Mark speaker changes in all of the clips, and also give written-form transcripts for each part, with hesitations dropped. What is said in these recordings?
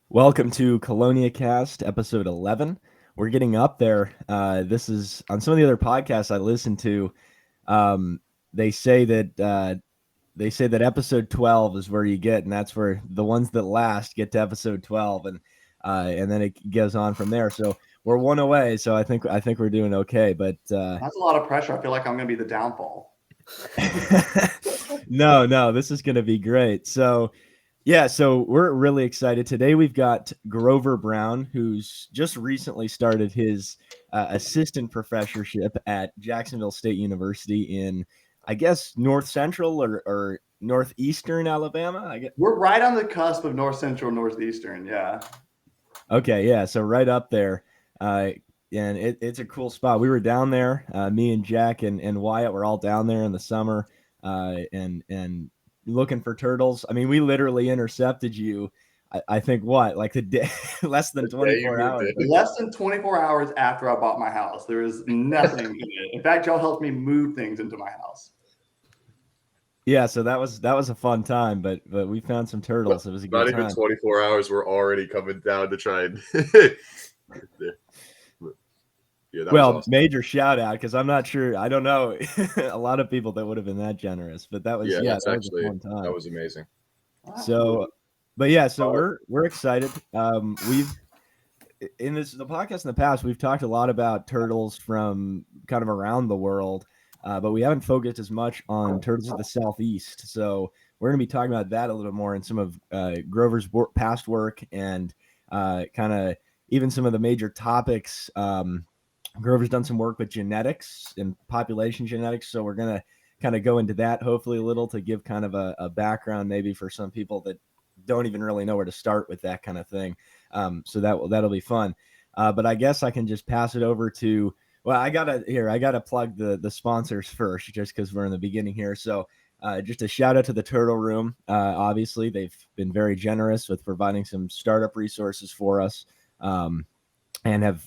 Speaker 1: Welcome to CheloniaCast, episode 11. We're getting up there. This is on some of the other podcasts I listen to. Um, they say that episode 12 is where you get, and that's where the ones that last get to episode 12, and then it goes on from there. So we're one away. So I think we're doing okay. But
Speaker 2: that's a lot of pressure. I feel like I'm going to be the downfall.
Speaker 1: No, this is going to be great. So. Yeah, so we're really excited. Today we've got Grover Brown, who's just recently started his assistant professorship at Jacksonville State University in, I guess, North Central or Northeastern Alabama. I guess.
Speaker 2: We're right on the cusp of North Central, Northeastern, yeah.
Speaker 1: Okay, yeah, so right up there. And it's a cool spot. We were down there, me and Jack and Wyatt were all down there in the summer, and looking for turtles. I mean, we literally intercepted you. I think like the day, less than 24 hours.
Speaker 2: Less than 24 hours after I bought my house. There was nothing in it. In fact, y'all helped me move things into my house.
Speaker 1: Yeah, so that was a fun time, but we found some turtles. It was a good time.
Speaker 3: Not even 24 hours. We're already coming down to try and.
Speaker 1: Yeah, well, awesome. Major shout out, because I'm not sure. I don't know a lot of people that would have been that generous, but that was that was a fun time.
Speaker 3: That was amazing.
Speaker 1: So, but yeah, so we're excited. We've in the podcast in the past, we've talked a lot about turtles from kind of around the world, but we haven't focused as much on turtles of the Southeast. So we're going to be talking about that a little more in some of Grover's past work and kind of even some of the major topics. Grover's done some work with genetics and population genetics, so we're going to kind of go into that hopefully a little to give kind of a background maybe for some people that don't even really know where to start with that kind of thing. So that'll be fun. But I guess I can just pass it over to, well, I gotta plug the sponsors first, just because we're in the beginning here. So just a shout out to the Turtle Room. Obviously, they've been very generous with providing some startup resources for us, and have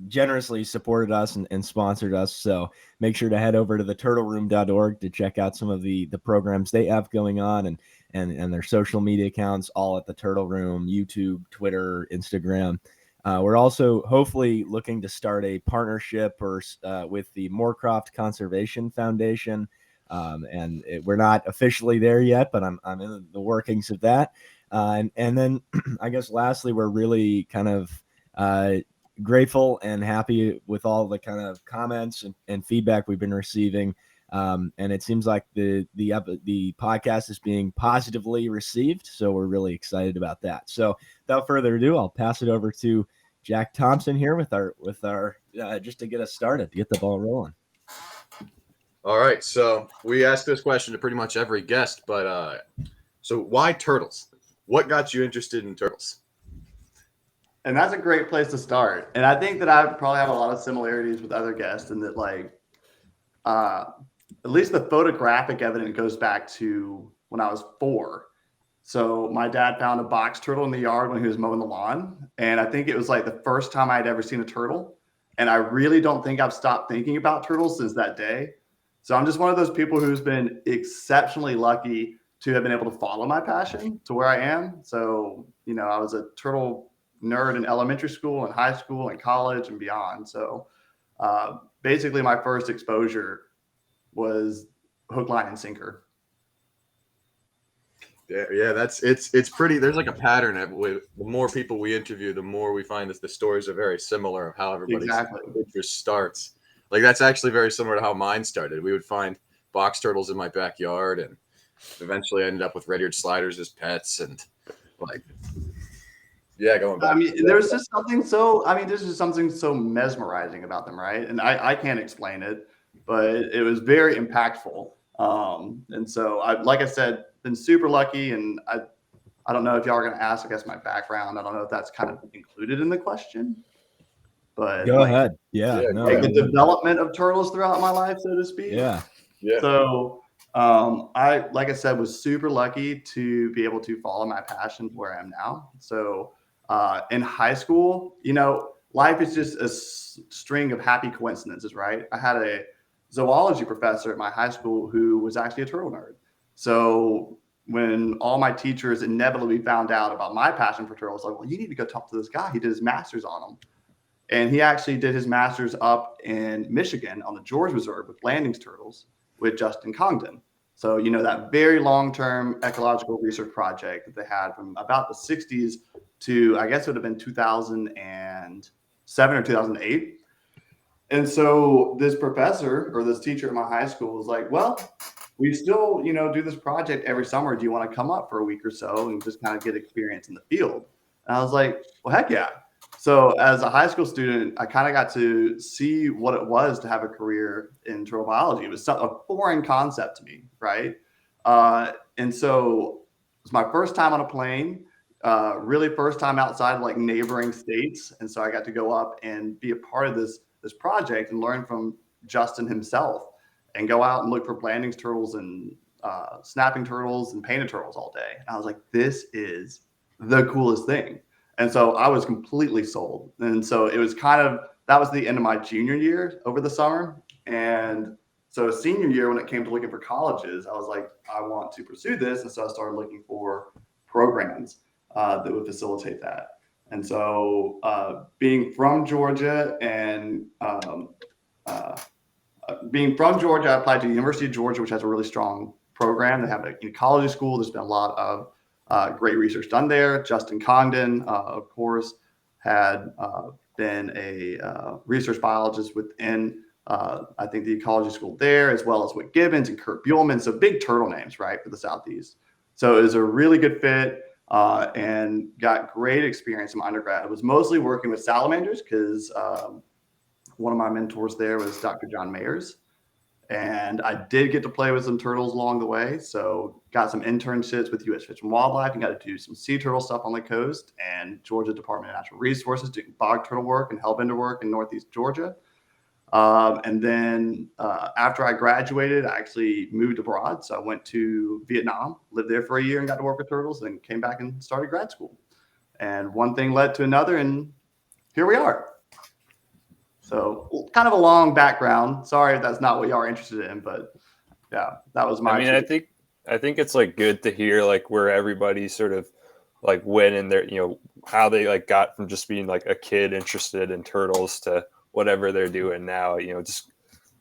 Speaker 1: generously supported us and sponsored us. So make sure to head over to theturtleroom.org to check out some of the programs they have going on and their social media accounts, all at the Turtle Room, YouTube, Twitter, Instagram. We're also hopefully looking to start a partnership with the Moorcroft Conservation Foundation. We're not officially there yet, but I'm in the workings of that. And then I guess lastly, we're really kind of grateful and happy with all the kind of comments and feedback we've been receiving. And it seems like the podcast is being positively received. So we're really excited about that. So without further ado, I'll pass it over to Jack Thompson here with our just to get us started, to get the ball rolling.
Speaker 3: All right. So we ask this question to pretty much every guest, but so why turtles? What got you interested in turtles?
Speaker 2: And that's a great place to start. And I think that I probably have a lot of similarities with other guests in that, like, at least the photographic evidence goes back to when I was 4. So my dad found a box turtle in the yard when he was mowing the lawn. And I think it was like the first time I'd ever seen a turtle. And I really don't think I've stopped thinking about turtles since that day. So I'm just one of those people who's been exceptionally lucky to have been able to follow my passion to where I am. So, I was a turtle nerd in elementary school and high school and college and beyond. So basically my first exposure was hook, line, and sinker.
Speaker 3: Yeah, it's pretty. There's like a pattern. The more people we interview, the more we find that the stories are very similar of how everybody's interest starts. Like that's actually very similar to how mine started. We would find box turtles in my backyard, and eventually I ended up with red-eared sliders as pets, and like. Yeah, going back.
Speaker 2: I mean, there's just something so mesmerizing about them, right? And I can't explain it, but it was very impactful. And so like I said, been super lucky. And I don't know if y'all are going to ask, I guess, my background. I don't know if that's kind of included in the question, but
Speaker 1: go ahead. Yeah.
Speaker 2: The development of turtles throughout my life, so to speak.
Speaker 1: Yeah.
Speaker 2: So I, like I said, was super lucky to be able to follow my passion to where I am now. So in high school, life is just a string of happy coincidences, right? I had a zoology professor at my high school who was actually a turtle nerd. So when all my teachers inevitably found out about my passion for turtles, like, well, you need to go talk to this guy. He did his master's on them. And he actually did his master's up in Michigan on the George Reserve with Blanding's turtles with Justin Congdon. So, that very long-term ecological research project that they had from about the 60s to, I guess it would have been 2007 or 2008. And so this professor or this teacher at my high school was like, well, we still, do this project every summer. Do you want to come up for a week or so and just kind of get experience in the field? And I was like, well, heck yeah. So as a high school student, I kind of got to see what it was to have a career in turtle biology. It was a foreign concept to me, right? And so it was my first time on a plane, really first time outside of like neighboring states. And so I got to go up and be a part of this project and learn from Justin himself and go out and look for Blanding's turtles and snapping turtles and painted turtles all day. And I was like, this is the coolest thing. And so I was completely sold. And so it was that was the end of my junior year over the summer. And so senior year, when it came to looking for colleges, I was like, I want to pursue this. And so I started looking for programs that would facilitate that. And so being from Georgia and I applied to the University of Georgia, which has a really strong program. They have an ecology school. There's been a lot of great research done there. Justin Congdon, of course, had been a research biologist within, I think, the ecology school there, as well as with Gibbons and Kurt Buellman. So big turtle names, right, for the Southeast. So it was a really good fit and got great experience in my undergrad. I was mostly working with salamanders because one of my mentors there was Dr. John Mayers. And I did get to play with some turtles along the way. So got some internships with U.S. Fish and Wildlife and got to do some sea turtle stuff on the coast and Georgia Department of Natural Resources doing bog turtle work and hellbender work in Northeast Georgia. And then after I graduated, I actually moved abroad. So I went to Vietnam, lived there for a year and got to work with turtles, and came back and started grad school. And one thing led to another, and here we are. So kind of a long background. Sorry if that's not what y'all are interested in, but yeah, that was my.
Speaker 4: I think it's like good to hear like where everybody sort of like went in there, how they like got from just being like a kid interested in turtles to whatever they're doing now. Just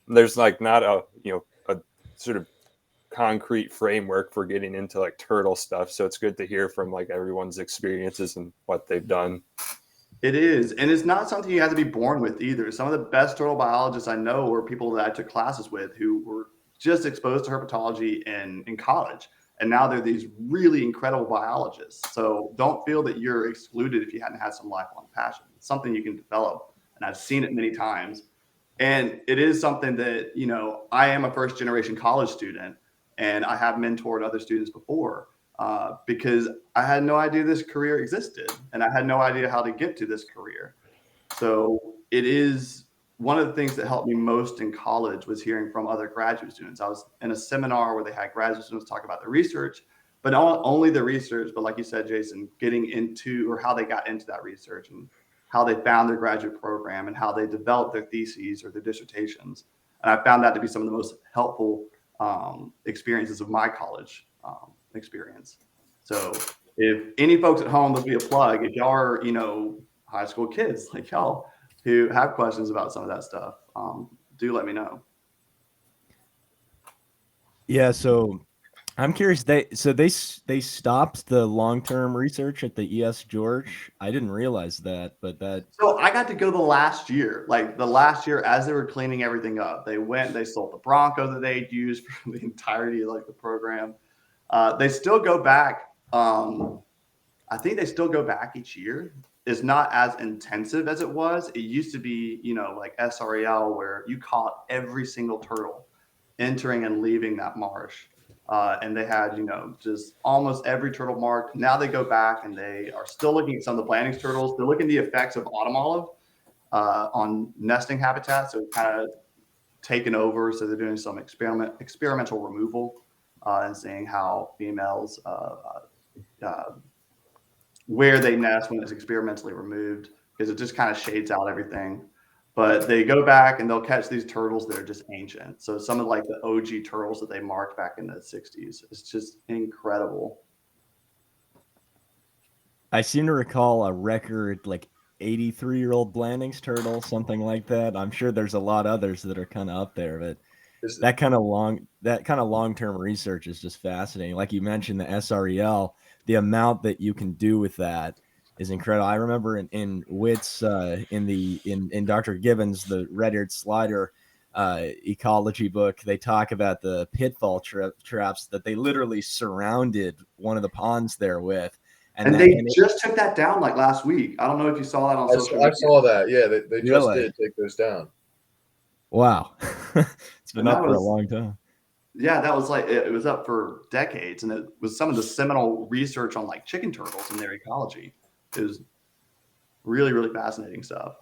Speaker 4: there's like not a sort of concrete framework for getting into like turtle stuff. So it's good to hear from like everyone's experiences and what they've done.
Speaker 2: It is. And it's not something you have to be born with either. Some of the best turtle biologists I know were people that I took classes with who were just exposed to herpetology in college. And now they're these really incredible biologists. So don't feel that you're excluded if you hadn't had some lifelong passion. It's something you can develop. And I've seen it many times. And it is something that, I am a first generation college student and I have mentored other students before. Because I had no idea this career existed and I had no idea how to get to this career. So it is one of the things that helped me most in college was hearing from other graduate students. I was in a seminar where they had graduate students talk about the research, but not only the research, but like you said, Jason, getting into or how they got into that research and how they found their graduate program and how they developed their theses or their dissertations. And I found that to be some of the most helpful experiences of my college experience. So if any folks at home, there'll be a plug. If y'all are, high school kids like y'all who have questions about some of that stuff, do let me know.
Speaker 1: Yeah. So I'm curious. They stopped the long-term research at the ES George. I didn't realize that, but that.
Speaker 2: So I got to go the last year as they were cleaning everything up. They sold the Bronco that they'd used for the entirety of like the program. They still go back. I think they still go back each year. It's not as intensive as it was. It used to be, like SRAL, where you caught every single turtle entering and leaving that marsh. And they had, just almost every turtle marked. Now they go back and they are still looking at some of the Blanding's turtles. They're looking at the effects of autumn olive on nesting habitat. So it's kind of taken over. So they're doing some experimental removal. And seeing how females, where they nest when it's experimentally removed, because it just kind of shades out everything. But they go back and they'll catch these turtles that are just ancient. So some of like the OG turtles that they marked back in the 60s. It's just incredible.
Speaker 1: I seem to recall a record like 83-year-old Blandings turtle, something like that. I'm sure there's a lot others that are kind of up there, but that kind of long-term research is just fascinating. Like you mentioned, the SREL, the amount that you can do with that is incredible. I remember in Witt's in Dr. Gibbons, the red-eared slider ecology book, they talk about the pitfall traps that they literally surrounded one of the ponds there with.
Speaker 2: And they just took that down like last week. I don't know if you saw that on social media.
Speaker 3: I saw that. Yeah, they just did take those down.
Speaker 1: Wow. It's been up for a long time.
Speaker 2: Yeah, that was like, it was up for decades. And it was some of the seminal research on like chicken turtles and their ecology. It was really, really fascinating stuff.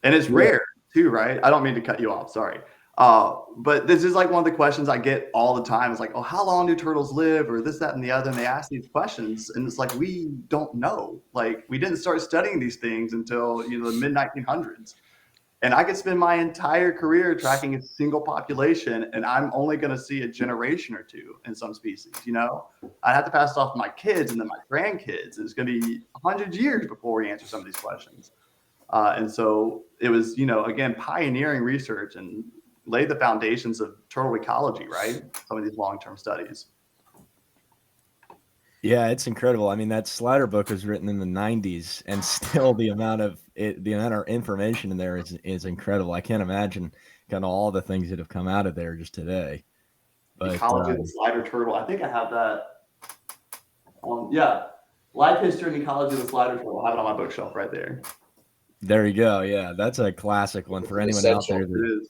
Speaker 2: And it's rare too, right? I don't mean to cut you off. Sorry. But this is like one of the questions I get all the time. It's like, oh, how long do turtles live, or this, that, and the other? And they ask these questions, and it's like, we don't know. Like, we didn't start studying these things until the mid 1900s. And I could spend my entire career tracking a single population, and I'm only going to see a generation or two in some species. I have to pass it off to my kids and then my grandkids. It's going to be 100 years before we answer some of these questions. And so it was, again, pioneering research and laid the foundations of turtle ecology, right? Some of these long-term studies.
Speaker 1: Yeah, it's incredible. I mean, that slider book was written in the 90s, and still the amount of information in there is incredible. I can't imagine kind of all the things that have come out of there just today.
Speaker 2: But Ecology of the slider turtle. I think I have that on. Yeah, life history and ecology of the slider turtle. I have it on my bookshelf right there.
Speaker 1: There you go. Yeah, that's a classic one for anyone out there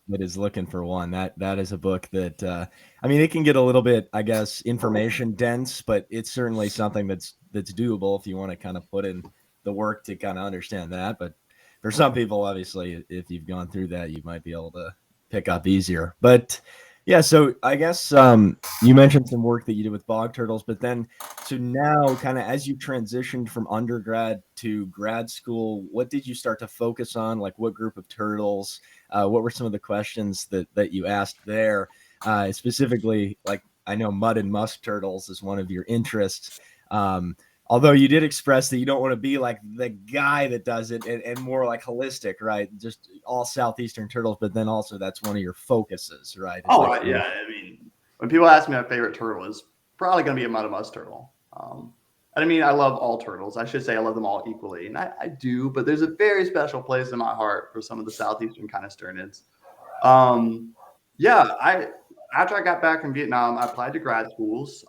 Speaker 1: that is looking for one. That is a book that I mean, it can get a little bit, I guess, information dense, but it's certainly something that's doable if you want to kind of put in the work to kind of understand that. But for some people, obviously, if you've gone through that, you might be able to pick up easier. But yeah, so I guess you mentioned some work that you did with bog turtles, but then so now kind of as you transitioned from undergrad to grad school, what did you start to focus on? Like what group of turtles? What were some of the questions that you asked there? Specifically, like I know mud and musk turtles is one of your interests. Although you did express that you don't want to be like the guy that does it and more like holistic, right? Just all southeastern turtles, but then also that's one of your focuses, right? It's
Speaker 2: yeah. I mean, when people ask me my favorite turtle, is probably going to be a mud and musk turtle. I mean, I love all turtles. I should say I love them all equally, and I do, but there's a very special place in my heart for some of the southeastern kind of sternids. After I got back from Vietnam, I applied to grad schools.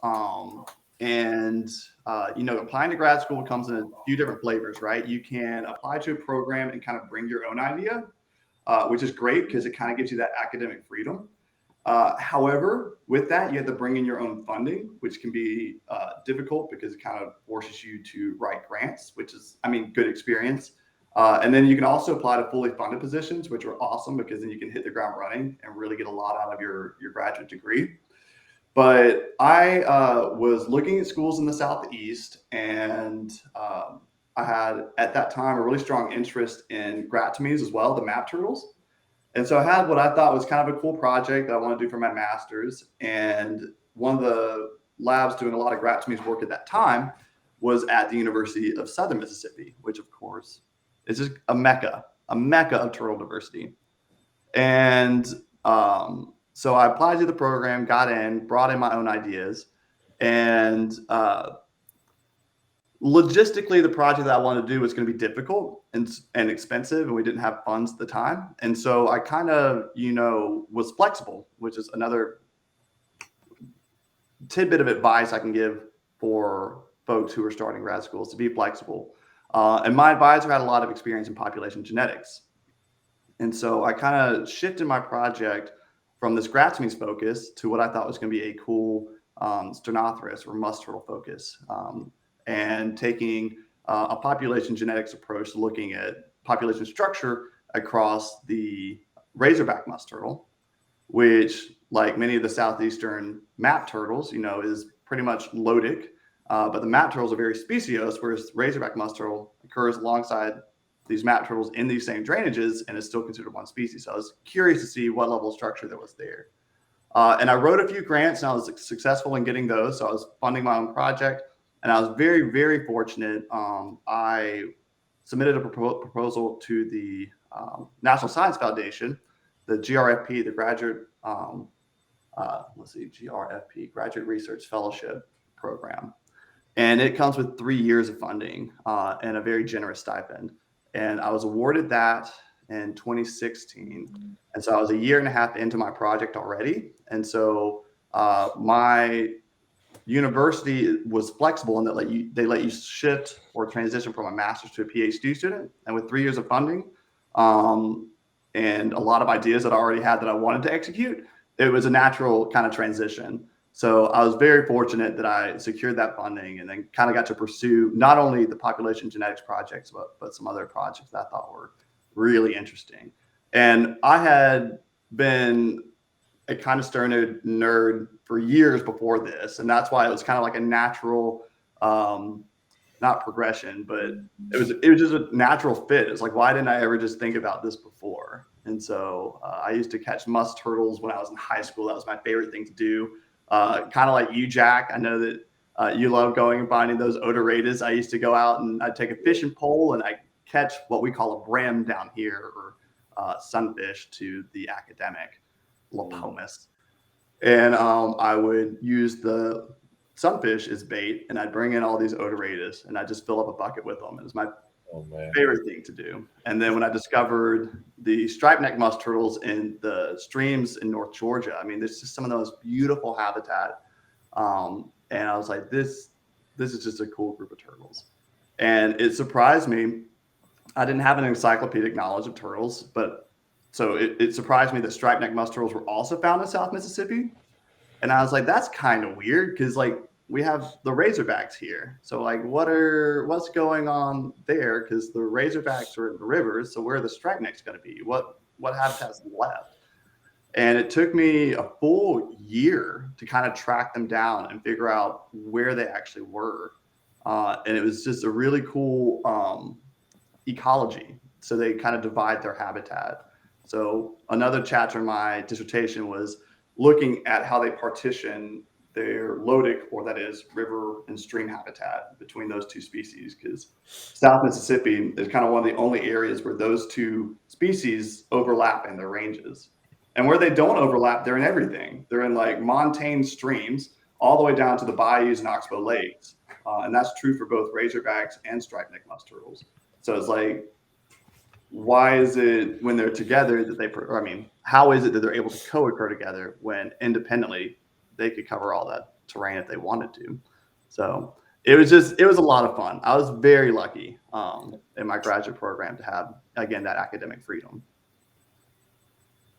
Speaker 2: Applying to grad school comes in a few different flavors, right? You can apply to a program and kind of bring your own idea, which is great because it kind of gives you that academic freedom. However, with that, you have to bring in your own funding, which can be difficult because it kind of forces you to write grants, which is, good experience. And then you can also apply to fully funded positions, which are awesome because then you can hit the ground running and really get a lot out of your graduate degree. But I was looking at schools in the Southeast, and I had at that time a really strong interest in gratomies as well, the map turtles. And so I had what I thought was kind of a cool project that I wanted to do for my master's. And one of the labs doing a lot of gratomies work at that time was at the University of Southern Mississippi, which of course is just a mecca of turtle diversity. And so I applied to the program, got in, brought in my own ideas, and logistically, the project that I wanted to do was going to be difficult and expensive, and we didn't have funds at the time. And so I kind of, was flexible, which is another tidbit of advice I can give for folks who are starting grad schools, to be flexible. And my advisor had a lot of experience in population genetics. And so I kind of shifted my project from this gratomies focus to what I thought was going to be a cool Sternotheris or musk turtle focus, and taking a population genetics approach to looking at population structure across the razorback musk turtle, which, like many of the southeastern map turtles, is pretty much lodic. But the map turtles are very speciose, whereas razorback musk turtle occurs alongside these map turtles in these same drainages, and it's still considered one species. So I was curious to see what level of structure there was there. And I wrote a few grants, and I was successful in getting those. So I was funding my own project, and I was very, very fortunate. I submitted a proposal to the National Science Foundation, the GRFP, the GRFP, Graduate Research Fellowship Program. And it comes with 3 years of funding and a very generous stipend. And I was awarded that in 2016. And so I was a year and a half into my project already. And so my university was flexible in that they let you shift or transition from a master's to a PhD student. And with 3 years of funding and a lot of ideas that I already had that I wanted to execute, it was a natural kind of transition. So I was very fortunate that I secured that funding and then kind of got to pursue not only the population genetics projects, but some other projects that I thought were really interesting. And I had been a kind of stern nerd for years before this. And that's why it was kind of like a natural, not progression, but it was just a natural fit. It's like, why didn't I ever just think about this before? And so I used to catch musk turtles when I was in high school. That was my favorite thing to do. Kind of like you, Jack. I know that you love going and finding those odoratas. I used to go out and I'd take a fishing pole and I catch what we call a brim down here, or sunfish to the academic, Lapomus. And I would use the sunfish as bait, and I'd bring in all these odoratas, and I'd just fill up a bucket with them. It was my favorite thing to do. And then when I discovered the striped neck musk turtles in the streams in North Georgia, I mean, there's just some of the most beautiful habitat. And I was like, this is just a cool group of turtles. And it surprised me. I didn't have an encyclopedic knowledge of turtles, but so it surprised me that striped neck musk turtles were also found in South Mississippi. And I was like, that's kind of weird because like we have the razorbacks here. So like what's going on there? Because the razorbacks are in the rivers. So where are the striped necks going to be? What habitat's left? And it took me a full year to kind of track them down and figure out where they actually were. And it was just a really cool ecology. So they kind of divide their habitat. So another chapter in my dissertation was looking at how they partition their lodic, or that is river and stream habitat between those two species, because South Mississippi is kind of one of the only areas where those two species overlap in their ranges. And where they don't overlap, they're in everything. They're in like montane streams all the way down to the bayous and oxbow lakes. And that's true for both razorbacks and striped neck musk turtles. So it's like, why is it when they're together that how is it that they're able to co-occur together when independently they could cover all that terrain if they wanted to? So it was a lot of fun. I was very lucky in my graduate program to have, again, that academic freedom.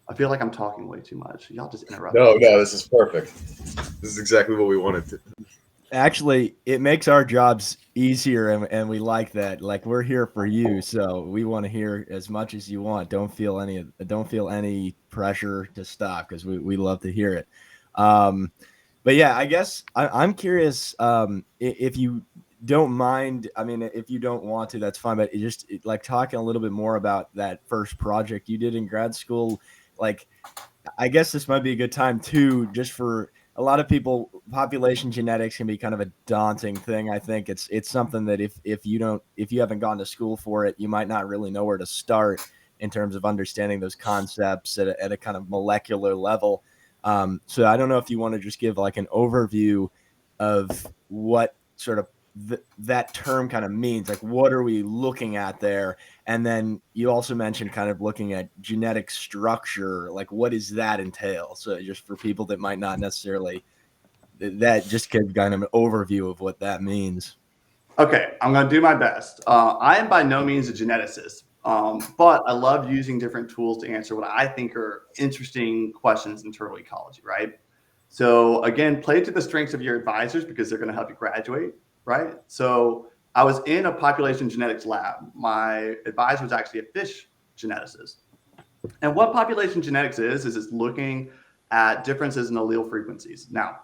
Speaker 2: I feel like I'm talking way too much. Y'all just interrupt.
Speaker 3: No, this is perfect. This is exactly what we wanted to.
Speaker 1: Actually, it makes our jobs easier, and we like that. Like, we're here for you, so we want to hear as much as you want. Don't feel any pressure to stop, because we love to hear it. But yeah, I guess I'm curious if you don't mind. I mean, if you don't want to, that's fine. But like talking a little bit more about that first project you did in grad school. Like, I guess this might be a good time too, just for a lot of people. Population genetics can be kind of a daunting thing. I think it's something that if you haven't gone to school for it, you might not really know where to start in terms of understanding those concepts at a kind of molecular level. So I don't know if you want to just give like an overview of what sort of that term kind of means, like what are we looking at there? And then you also mentioned kind of looking at genetic structure, like what does that entail? So just for people that might not necessarily, that just give kind of an overview of what that means.
Speaker 2: Okay, I'm going to do my best. I am by no means a geneticist, but I love using different tools to answer what I think are interesting questions in turtle ecology, right? So again, play to the strengths of your advisors because they're going to help you graduate, right? So I was in a population genetics lab. My advisor was actually a fish geneticist. And what population genetics is it's looking at differences in allele frequencies. Now,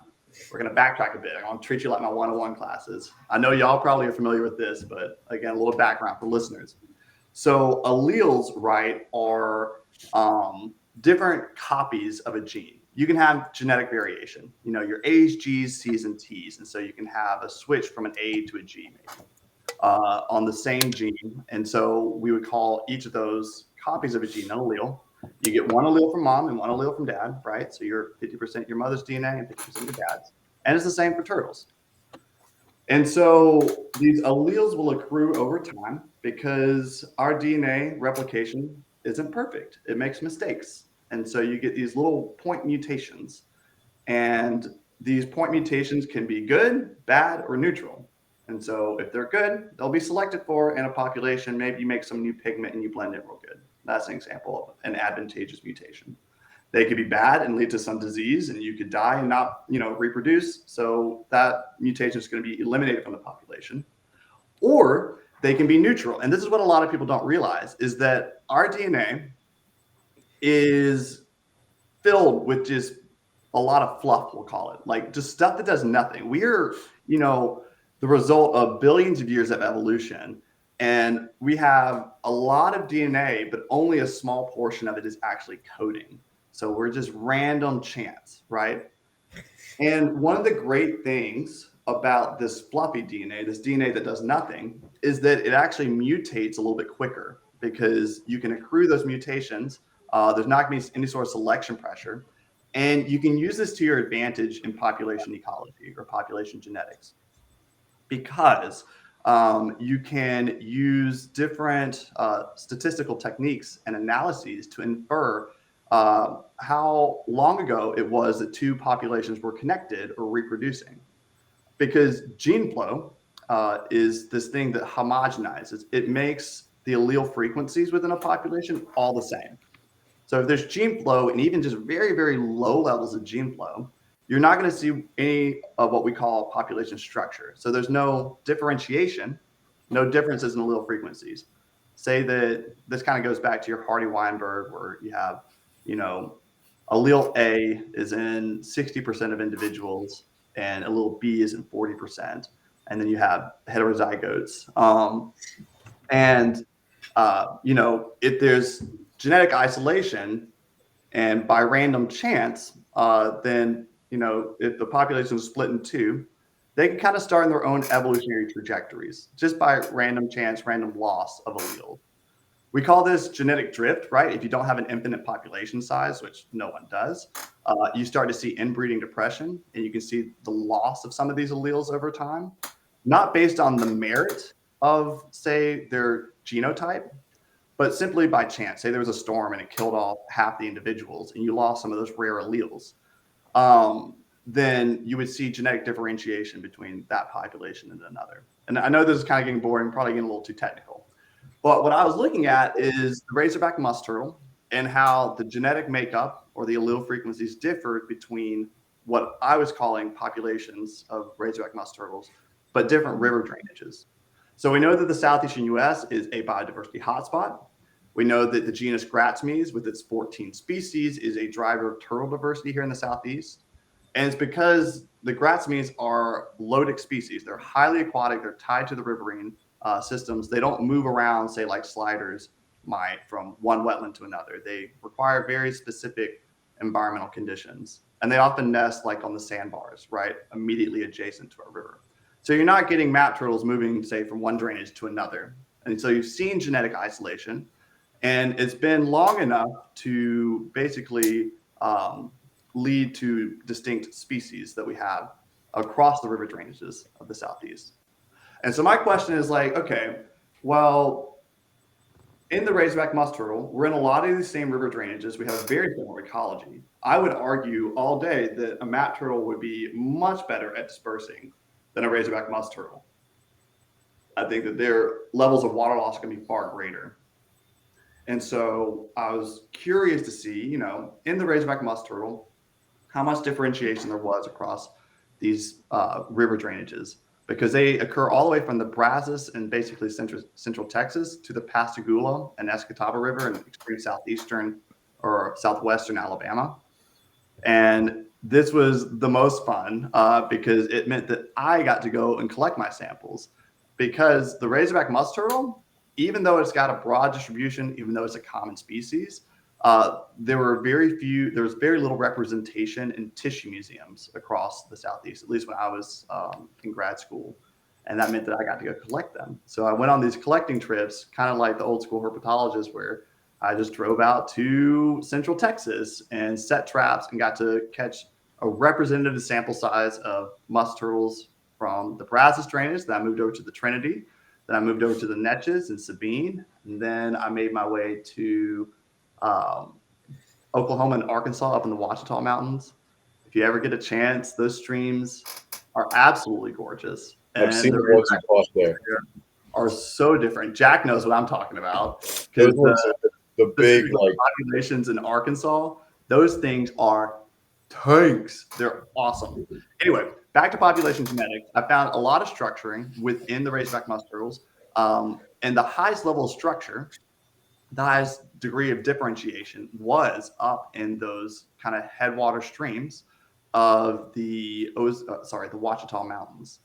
Speaker 2: we're going to backtrack a bit. I'm going to treat you like my 101 classes. I know y'all probably are familiar with this, but again, a little background for listeners. So alleles, right, are different copies of a gene. You can have genetic variation, your A's, G's, C's, and T's. And so you can have a switch from an A to a G maybe, on the same gene. And so we would call each of those copies of a gene an allele. You get one allele from mom and one allele from dad, right? So you're 50% your mother's DNA and 50% your dad's. And it's the same for turtles. And so these alleles will accrue over time because our DNA replication isn't perfect. It makes mistakes. And so you get these little point mutations. And these point mutations can be good, bad, or neutral. And so if they're good, they'll be selected for in a population. Maybe you make some new pigment and you blend it real good. That's an example of an advantageous mutation. They could be bad and lead to some disease, and you could die and not, reproduce. So that mutation is going to be eliminated from the population. Or they can be neutral. And this is what a lot of people don't realize, is that our DNA is filled with just a lot of fluff, we'll call it, like just stuff that does nothing. We're, the result of billions of years of evolution. And we have a lot of DNA, but only a small portion of it is actually coding. So we're just random chance, right? And one of the great things about this fluffy DNA, this DNA that does nothing, is that it actually mutates a little bit quicker because you can accrue those mutations. There's not going to be any sort of selection pressure. And you can use this to your advantage in population ecology or population genetics, because you can use different statistical techniques and analyses to infer how long ago it was that two populations were connected or reproducing. Because gene flow is this thing that homogenizes. It makes the allele frequencies within a population all the same. So if there's gene flow and even just very, very low levels of gene flow, you're not going to see any of what we call population structure. So there's no differentiation, no differences in allele frequencies. Say that this kind of goes back to your Hardy-Weinberg, where you have, allele A is in 60% of individuals and allele B is in 40%. And then you have heterozygotes. If there's genetic isolation and by random chance, then if the population is split in two, they can kind of start in their own evolutionary trajectories just by random chance, random loss of allele. We call this genetic drift, right? If you don't have an infinite population size, which no one does, you start to see inbreeding depression, and you can see the loss of some of these alleles over time, not based on the merit of, say, their genotype, but simply by chance. Say there was a storm and it killed off half the individuals and you lost some of those rare alleles. Then you would see genetic differentiation between that population and another. And I know this is kind of getting boring, probably getting a little too technical. But what I was looking at is the razorback musk turtle and how the genetic makeup or the allele frequencies differed between what I was calling populations of razorback musk turtles, but different river drainages. So we know that the southeastern U.S. is a biodiversity hotspot. We know that the genus Gratzmes, with its 14 species, is a driver of turtle diversity here in the southeast. And it's because the Gratzmes are lotic species. They're highly aquatic. They're tied to the riverine systems. They don't move around, say, like sliders might, from one wetland to another. They require very specific environmental conditions. And they often nest like on the sandbars, right, immediately adjacent to a river. So you're not getting map turtles moving, say, from one drainage to another. And so you've seen genetic isolation. And it's been long enough to basically lead to distinct species that we have across the river drainages of the southeast. And so my question is like, okay, well, in the razorback musk turtle, we're in a lot of these same river drainages. We have a very similar ecology. I would argue all day that a map turtle would be much better at dispersing than a razorback musk turtle. I think that their levels of water loss can be far greater. And so I was curious to see, in the razorback musk turtle, how much differentiation there was across these river drainages, because they occur all the way from the Brazos and basically central Texas to the Pascagoula and Escatawpa River in extreme southeastern or southwestern Alabama. And this was the most fun because it meant that I got to go and collect my samples, because the razorback musk turtle even though it's got a broad distribution, even though it's a common species, there was very little representation in tissue museums across the Southeast, at least when I was in grad school. And that meant that I got to go collect them. So I went on these collecting trips, kind of like the old school herpetologist, where I just drove out to Central Texas and set traps and got to catch a representative sample size of musk turtles from the Brazos drainage. Then I moved over to the Trinity. Then I moved over to the Neches and Sabine. And then I made my way to Oklahoma and Arkansas up in the Ouachita Mountains. If you ever get a chance, those streams are absolutely gorgeous.
Speaker 3: I've seen the ones you caught there.
Speaker 2: Are so different. Jack knows what I'm talking about.
Speaker 3: Those ones are the big like
Speaker 2: populations in Arkansas, those things are tanks. They're awesome. Anyway, back to population genetics. I found a lot of structuring within the razorback musk turtles. And the highest level of structure, the highest degree of differentiation was up in those kind of headwater streams of the Ouachita Mountains.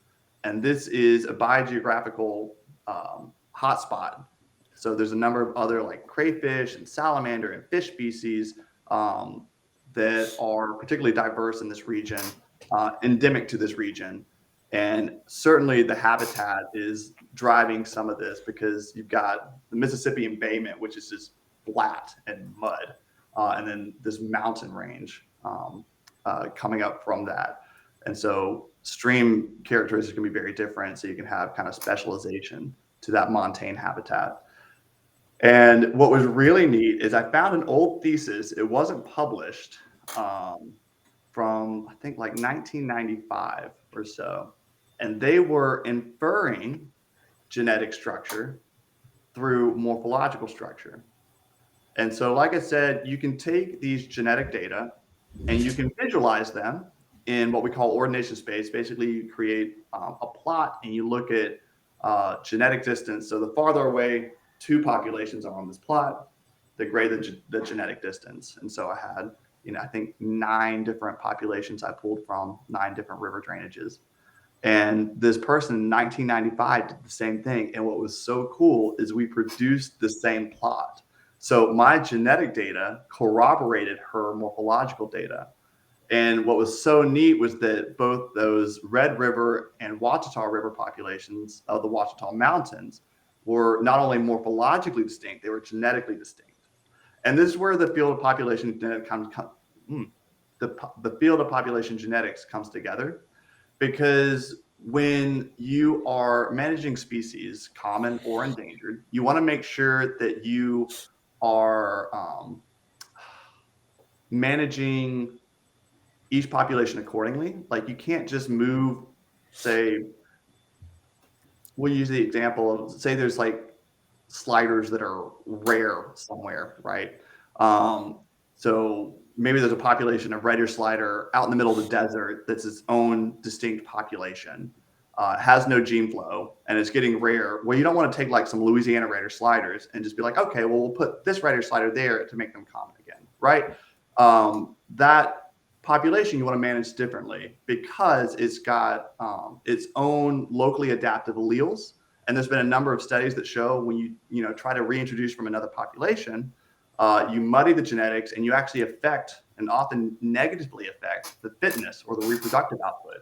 Speaker 2: And this is a biogeographical hotspot. So there's a number of other like crayfish and salamander and fish species that are particularly diverse in this region, endemic to this region. And certainly the habitat is driving some of this because you've got the Mississippi embayment, which is just flat and mud, and then this mountain range coming up from that. And so stream characteristics can be very different. So you can have kind of specialization to that montane habitat. And what was really neat is I found an old thesis. It wasn't published from, I think, like 1995 or so. And they were inferring genetic structure through morphological structure. And so, like I said, you can take these genetic data and you can visualize them in what we call ordination space. Basically, you create a plot and you look at genetic distance. So the farther away two populations are on this plot, the greater the genetic distance. And so I had, I think 9 different populations I pulled from 9 different river drainages. And this person in 1995 did the same thing. And what was so cool is we produced the same plot. So my genetic data corroborated her morphological data. And what was so neat was that both those Red River and Ouachita River populations of the Ouachita Mountains were not only morphologically distinct, they were genetically distinct. And this is where the field of population genetics the field of population genetics comes together, because when you are managing species, common or endangered, you want to make sure that you are managing each population accordingly. Like you can't just move, say, we'll use the example of, say there's like sliders that are rare somewhere, right? So maybe there's a population of red ear slider out in the middle of the desert that's its own distinct population, has no gene flow, and it's getting rare. Well, you don't want to take like some Louisiana red ear sliders and just be like, okay, well, we'll put this red ear slider there to make them common again, right? That population you want to manage differently because it's got its own locally adaptive alleles. And there's been a number of studies that show when you try to reintroduce from another population, you muddy the genetics and you actually affect and often negatively affect the fitness or the reproductive output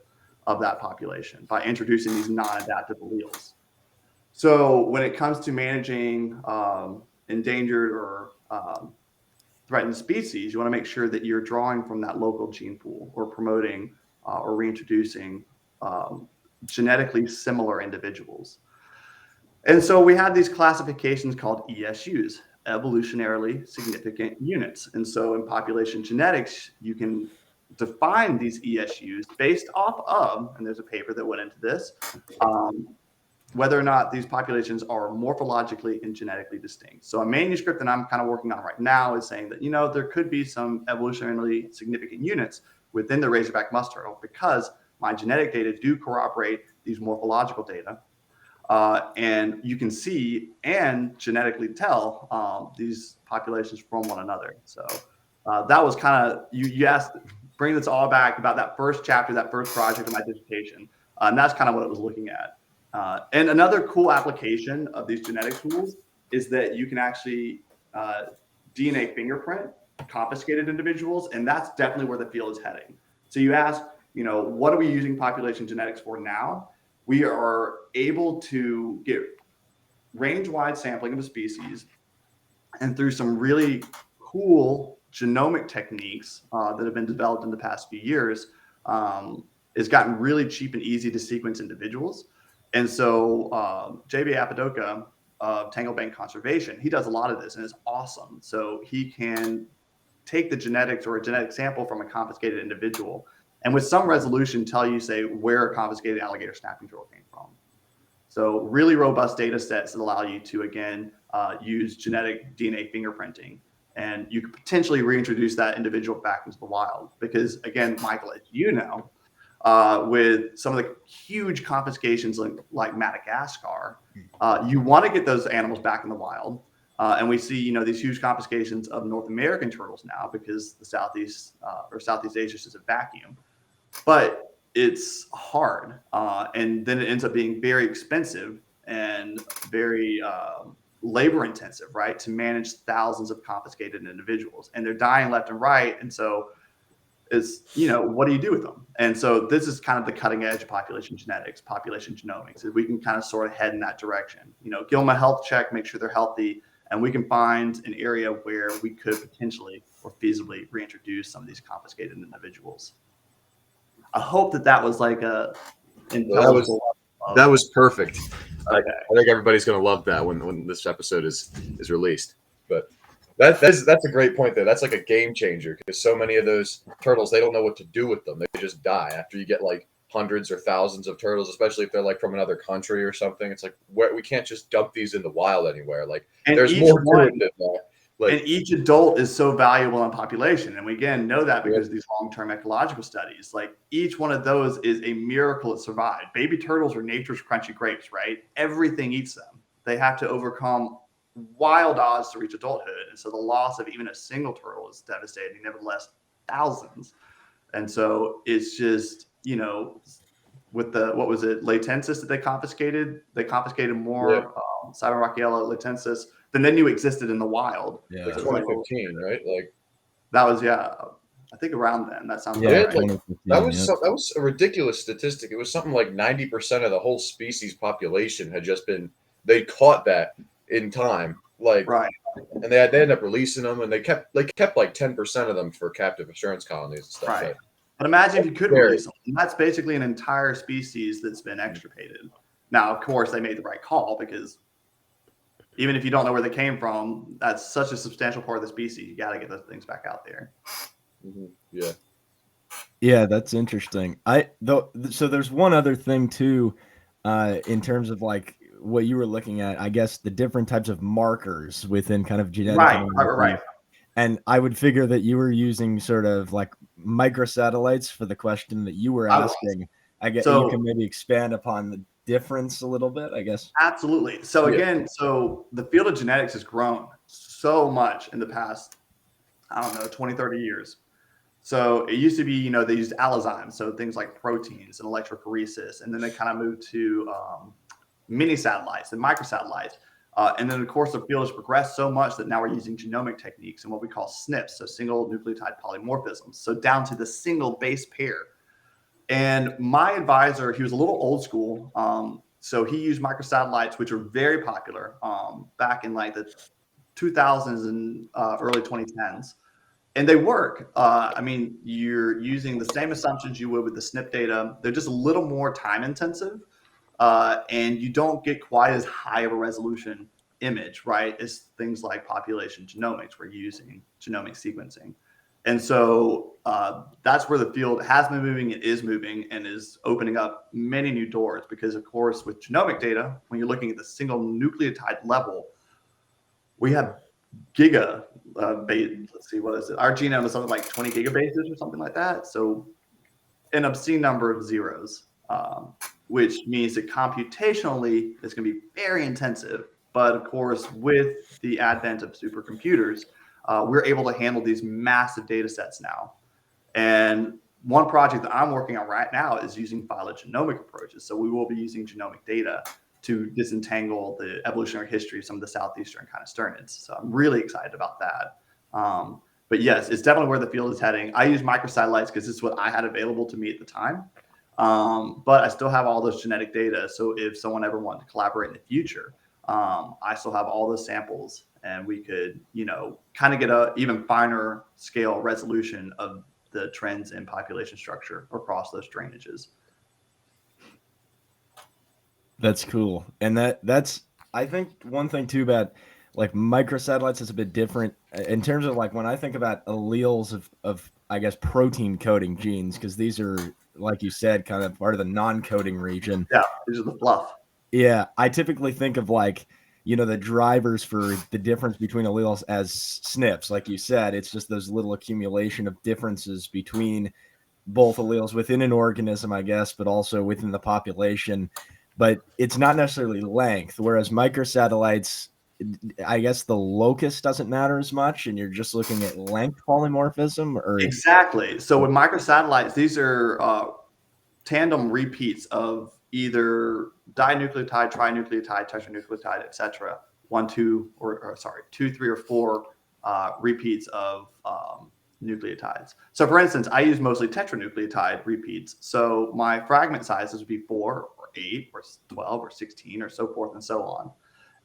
Speaker 2: of that population by introducing these non-adaptive alleles. So when it comes to managing endangered or threatened species, you want to make sure that you're drawing from that local gene pool or promoting or reintroducing genetically similar individuals. And so we have these classifications called ESUs, evolutionarily significant units. And so in population genetics, you can define these ESUs based off of, and there's a paper that went into this, whether or not these populations are morphologically and genetically distinct. So a manuscript that I'm kind of working on right now is saying that, there could be some evolutionarily significant units within the razorback musk turtle because my genetic data do corroborate these morphological data. And you can see and genetically tell these populations from one another. So that was kind of, you asked, bring this all back about that first chapter, that first project of my dissertation. And that's kind of what it was looking at. And another cool application of these genetic tools is that you can actually DNA fingerprint confiscated individuals, and that's definitely where the field is heading. So you ask, what are we using population genetics for now? We are able to get range-wide sampling of a species, and through some really cool genomic techniques that have been developed in the past few years, it's gotten really cheap and easy to sequence individuals. And so J.B. Apodaca of Tangle Bank Conservation, he does a lot of this, and it's awesome. So he can take the genetics or a genetic sample from a confiscated individual, and with some resolution tell you, say, where a confiscated alligator snapping turtle came from. So really robust data sets that allow you to, again, use genetic DNA fingerprinting. And you could potentially reintroduce that individual back into the wild. Because, again, Michael, as you know, with some of the huge confiscations like Madagascar, you want to get those animals back in the wild. And we see, these huge confiscations of North American turtles now because the Southeast Asia is a vacuum. But it's hard. And then it ends up being very expensive and very labor intensive, right, to manage thousands of confiscated individuals. And they're dying left and right. And so it's, what do you do with them? And so this is kind of the cutting edge of population genetics, population genomics. We can kind of sort of head in that direction. Give them a health check, make sure they're healthy, and we can find an area where we could potentially or feasibly reintroduce some of these confiscated individuals. I hope that was like a intelligible.
Speaker 3: That was perfect. Okay. I think everybody's going to love that when this episode is released. But that's a great point there. That's like a game changer because so many of those turtles, they don't know what to do with them. They just die after you get like hundreds or thousands of turtles, especially if they're like from another country or something. It's like we can't just dump these in the wild anywhere. Like there's more to it than that.
Speaker 2: And each adult is so valuable in population. And we, again, know that because of these long-term ecological studies. Like each one of those is a miracle it survived. Baby turtles are nature's crunchy grapes, right? Everything eats them. They have to overcome wild odds to reach adulthood. And so the loss of even a single turtle is devastating, nevertheless, thousands. And so it's just, with the, what was it, latensis that they confiscated more Cyberrockiella latensis than they knew existed in the wild.
Speaker 3: Yeah, like 2015, right? Like
Speaker 2: that was, I think around then. That sounds
Speaker 3: right. Like, that was a ridiculous statistic. It was something like 90% of the whole species population had just been, they caught that in time. Like,
Speaker 2: right.
Speaker 3: And they ended up releasing them, and they kept like 10% of them for captive assurance colonies and stuff.
Speaker 2: Right. But imagine if you could release them. And that's basically an entire species that's been extirpated. Now, of course, they made the right call because even if you don't know where they came from, that's such a substantial part of the species. You got to get those things back out there.
Speaker 3: Mm-hmm. Yeah.
Speaker 1: Yeah, that's interesting. So there's one other thing too, in terms of like what you were looking at, I guess the different types of markers within kind of genetic.
Speaker 2: Right.
Speaker 1: And I would figure that you were using sort of like microsatellites for the question that you were asking. I guess you can maybe expand upon the difference a little bit, I guess.
Speaker 2: Absolutely. So again, so the field of genetics has grown so much in the past, 20, 30 years. So it used to be, they used allozymes, so things like proteins and electrophoresis, and then they kind of moved to mini satellites and microsatellites. And then, of course, the field has progressed so much that now we're using genomic techniques and what we call SNPs, so single nucleotide polymorphisms, so down to the single base pair. And my advisor, he was a little old school, so he used microsatellites, which are very popular back in like the 2000s and early 2010s. And they work. You're using the same assumptions you would with the SNP data. They're just a little more time intensive. And you don't get quite as high of a resolution image, right, as things like population genomics. We're using genomic sequencing. And so that's where the field has been moving, it is moving, and is opening up many new doors because, of course, with genomic data, when you're looking at the single nucleotide level, we have let's see, what is it? Our genome is something like 20 gigabases or something like that. So an obscene number of zeros. Which means that computationally it's going to be very intensive. But of course, with the advent of supercomputers, we're able to handle these massive data sets now. And one project that I'm working on right now is using phylogenomic approaches. So we will be using genomic data to disentangle the evolutionary history of some of the southeastern kind of sternids. So I'm really excited about that. But yes, it's definitely where the field is heading. I use microsatellites because it's what I had available to me at the time. But I still have all those genetic data. So if someone ever wanted to collaborate in the future, I still have all those samples, and we could, kind of get a even finer scale resolution of the trends in population structure across those drainages.
Speaker 1: That's cool. And that's, I think one thing too about like microsatellites is a bit different in terms of like when I think about alleles of I guess protein coding genes, because these are, like you said, kind of part of the non-coding region.
Speaker 2: Yeah, these are the fluff.
Speaker 1: Yeah, I typically think of like, the drivers for the difference between alleles as SNPs. Like you said, it's just those little accumulation of differences between both alleles within an organism, I guess, but also within the population. But it's not necessarily length, whereas microsatellites, I guess the locus doesn't matter as much, and you're just looking at length polymorphism. Or
Speaker 2: exactly. So with microsatellites, these are tandem repeats of either dinucleotide, trinucleotide, tetranucleotide, etc. 2, 3, or 4 repeats of nucleotides. So for instance, I use mostly tetranucleotide repeats. So my fragment sizes would be 4 or 8 or 12 or 16 or so forth and so on.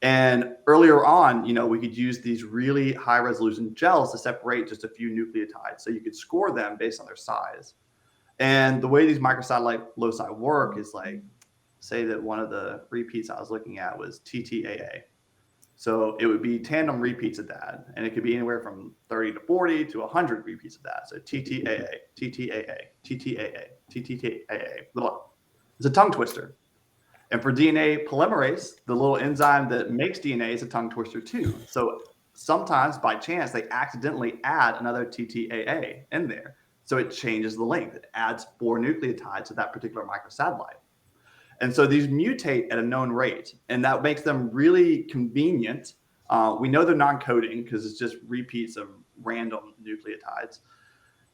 Speaker 2: And earlier on, we could use these really high resolution gels to separate just a few nucleotides. So you could score them based on their size. And the way these microsatellite loci work is like, say that one of the repeats I was looking at was TTAA. So it would be tandem repeats of that. And it could be anywhere from 30 to 40 to 100 repeats of that. So TTAA, TTAA, TTAA, TTAA. It's a tongue twister. And for DNA polymerase, the little enzyme that makes DNA is a tongue twister too. So sometimes by chance, they accidentally add another TTAA in there. So it changes the length. It adds 4 nucleotides to that particular microsatellite. And so these mutate at a known rate, and that makes them really convenient. We know they're non-coding because it's just repeats of random nucleotides.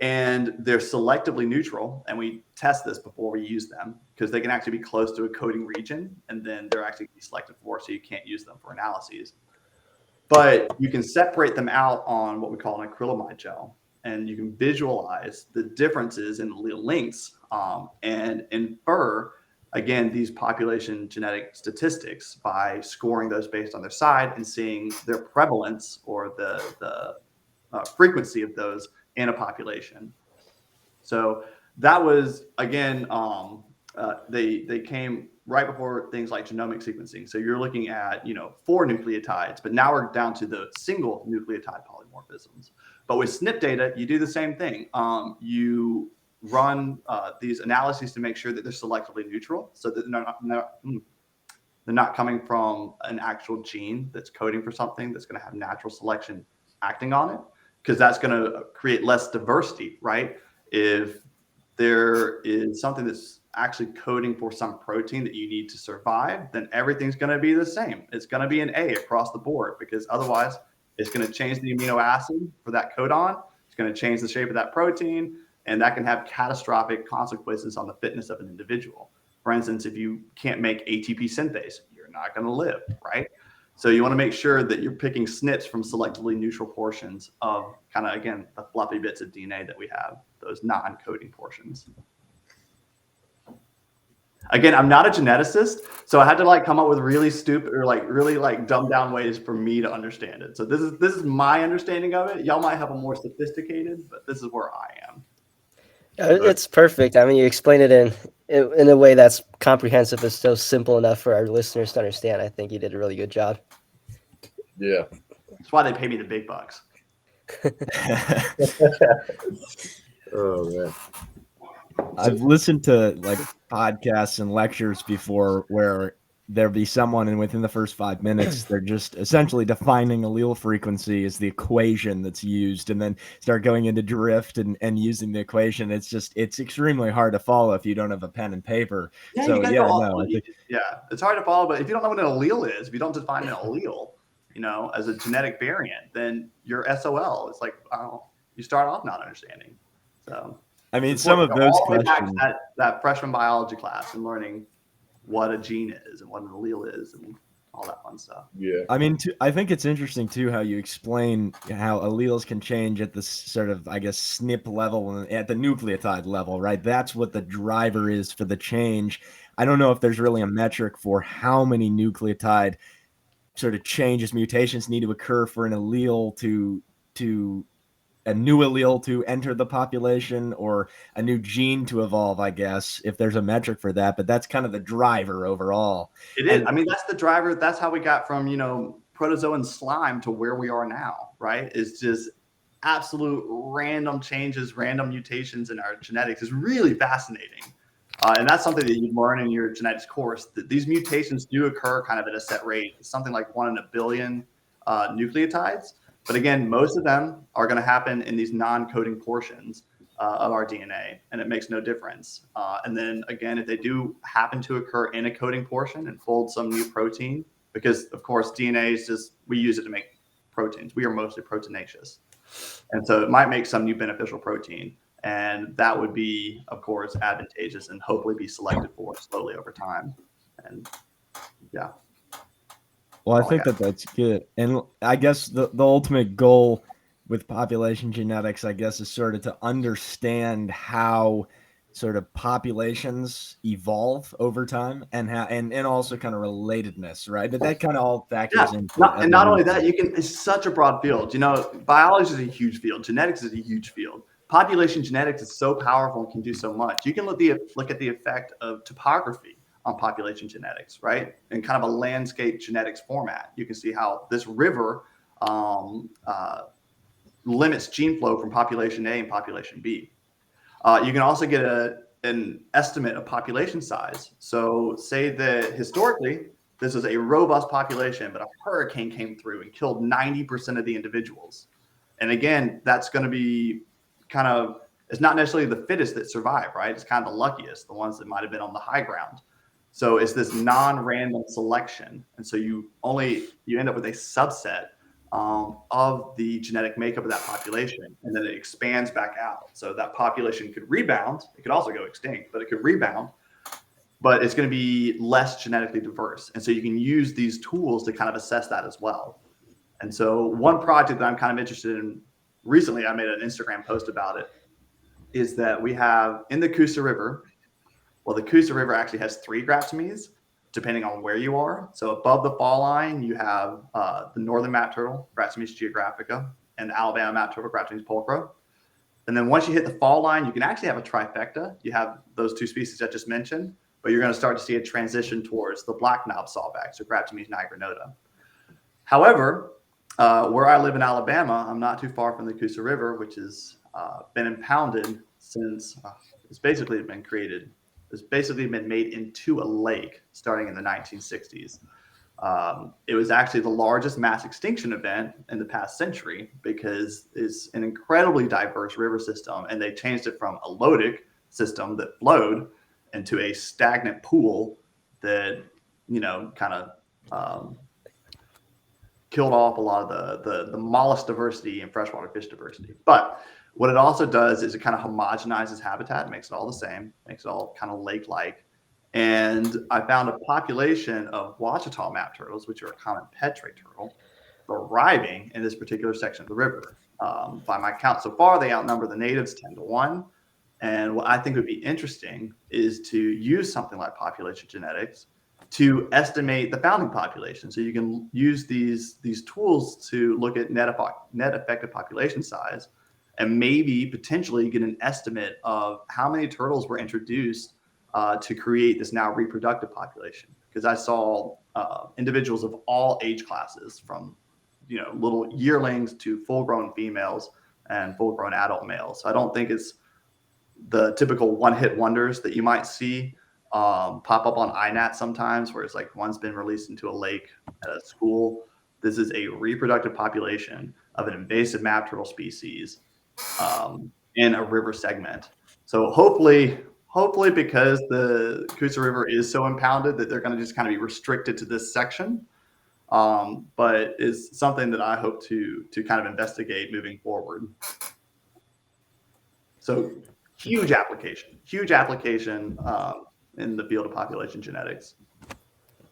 Speaker 2: And they're selectively neutral, and we test this before we use them because they can actually be close to a coding region, and then they're actually selected for, so you can't use them for analyses. But you can separate them out on what we call an acrylamide gel, and you can visualize the differences in allele lengths and infer, again, these population genetic statistics by scoring those based on their size and seeing their prevalence or the frequency of those in a population. So that was, again, they came right before things like genomic sequencing. So you're looking at, 4 nucleotides, but now we're down to the single nucleotide polymorphisms. But with SNP data, you do the same thing. You run these analyses to make sure that they're selectively neutral, so that they're not coming from an actual gene that's coding for something that's going to have natural selection acting on it, because that's going to create less diversity, right? If there is something that's actually coding for some protein that you need to survive, then everything's going to be the same. It's going to be an A across the board, because otherwise it's going to change the amino acid for that codon. It's going to change the shape of that protein, and that can have catastrophic consequences on the fitness of an individual. For instance, if you can't make ATP synthase, you're not going to live, right? So you want to make sure that you're picking SNPs from selectively neutral portions of kind of, again, the fluffy bits of DNA that we have, those non-coding portions. Again, I'm not a geneticist, so I had to come up with really stupid or really dumbed down ways for me to understand it. So this is my understanding of it. Y'all might have a more sophisticated, but this is where I am.
Speaker 5: It's perfect. I mean, you explain it in a way that's comprehensive, but still simple enough for our listeners to understand. I think you did a really good job.
Speaker 3: Yeah.
Speaker 2: That's why they pay me the big bucks.
Speaker 3: Oh, man.
Speaker 1: I've listened to podcasts and lectures before where there'll be someone, and within the first 5 minutes, they're just essentially defining allele frequency as the equation that's used, and then start going into drift and using the equation. It's extremely hard to follow if you don't have a pen and paper.
Speaker 2: Yeah,
Speaker 1: so
Speaker 2: it's hard to follow, but if you don't know what an allele is, if you don't define an allele, as a genetic variant, then you're SOL. It's you start off not understanding. So
Speaker 1: I mean, some of those
Speaker 2: all the way back
Speaker 1: questions.
Speaker 2: to that freshman biology class and learning what a gene is and what an allele is and all that fun stuff.
Speaker 3: Yeah.
Speaker 1: I mean, I think it's interesting too how you explain how alleles can change at this sort of, I guess, SNP level and at the nucleotide level, right? That's what the driver is for the change. I don't know if there's really a metric for how many nucleotide sort of changes, mutations need to occur for an allele to a new allele to enter the population or a new gene to evolve, I guess, if there's a metric for that. But that's kind of the driver overall.
Speaker 2: It is. I mean, that's the driver. That's how we got from, protozoan slime to where we are now, right? It's just absolute random changes, random mutations in our genetics is really fascinating. And that's something that you learn in your genetics course, that these mutations do occur kind of at a set rate, something like 1 in a billion nucleotides. But again, most of them are going to happen in these non-coding portions of our DNA, and it makes no difference. And then again, if they do happen to occur in a coding portion and fold some new protein, because of course DNA is just, we use it to make proteins. We are mostly proteinaceous. And so it might make some new beneficial protein. And that would be, of course, advantageous and hopefully be selected for slowly over time. And yeah.
Speaker 1: Well, I think that's good. And I guess the ultimate goal with population genetics, I guess, is sort of to understand how sort of populations evolve over time and how and also kind of relatedness, right? But that kind of all factors into it.
Speaker 2: And not only that, it's such a broad field. Biology is a huge field. Genetics is a huge field. Population genetics is so powerful and can do so much. You can look at the effect of topography on population genetics, right? In kind of a landscape genetics format. You can see how this river limits gene flow from population A and population B. You can also get an estimate of population size. So say that historically, this is a robust population, but a hurricane came through and killed 90% of the individuals. And again, that's going to be kind of, it's not necessarily the fittest that survive, right? It's kind of the luckiest, the ones that might have been on the high ground. So it's this non-random selection. And so you end up with a subset of the genetic makeup of that population, and then it expands back out. So that population could rebound. It could also go extinct, but it could rebound. But it's going to be less genetically diverse. And so you can use these tools to kind of assess that as well. And so one project that I'm kind of interested in, recently I made an Instagram post about it, is that we have in the Coosa River, well, the Coosa River actually has 3 graptomes, depending on where you are. So above the fall line, you have the northern map turtle, Graptomes geographica, and the Alabama map turtle, Graptomes pulchra. And then once you hit the fall line, you can actually have a trifecta. You have those 2 species I just mentioned, but you're going to start to see a transition towards the black knob sawback, so Graptomes nigrinota. However, where I live in Alabama, I'm not too far from the Coosa River, which has been impounded since it's basically been made into a lake starting in the 1960s. It was actually the largest mass extinction event in the past century because it's an incredibly diverse river system, and they changed it from a lotic system that flowed into a stagnant pool that kind of killed off a lot of the mollusk diversity and freshwater fish diversity. But what it also does is it kind of homogenizes habitat, makes it all the same, makes it all kind of lake-like. And I found a population of Ouachita map turtles, which are a common petrate turtle, thriving in this particular section of the river. By my count so far, they outnumber the natives 10-1. And what I think would be interesting is to use something like population genetics to estimate the founding population. So you can use these tools to look at net effective population size, and maybe potentially get an estimate of how many turtles were introduced to create this now reproductive population. Because I saw individuals of all age classes, from little yearlings to full-grown females and full-grown adult males. So I don't think it's the typical one-hit wonders that you might see pop up on INAT sometimes, where it's like one's been released into a lake at a school. This is a reproductive population of an invasive map turtle species in a river segment. So hopefully because the Coosa River is so impounded that they're going to just kind of be restricted to this section. But is something that I hope to kind of investigate moving forward. So huge application in the field of population genetics.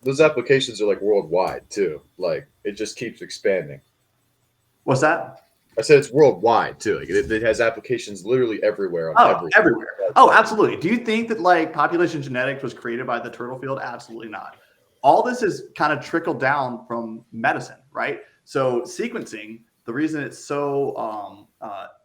Speaker 3: Those applications are like worldwide too. Like it just keeps expanding.
Speaker 2: What's that?
Speaker 3: I said it's worldwide too. Like it has applications literally everywhere.
Speaker 2: Everywhere. Oh, absolutely. Do you think that like population genetics was created by the turtle field? Absolutely not. All this is kind of trickled down from medicine, right? So sequencing, the reason it's so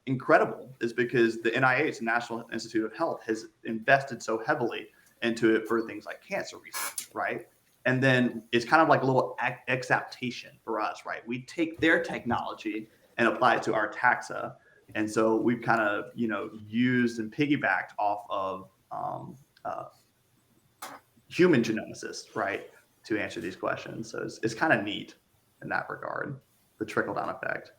Speaker 2: incredible is because the NIH, the National Institute of Health, has invested so heavily into it for things like cancer research, right? And then it's kind of like a little exaptation for us, right? We take their technology and apply it to our taxa. And so we've kind of, used and piggybacked off of human geneticists, right, to answer these questions. So it's kind of neat in that regard, the trickle-down effect.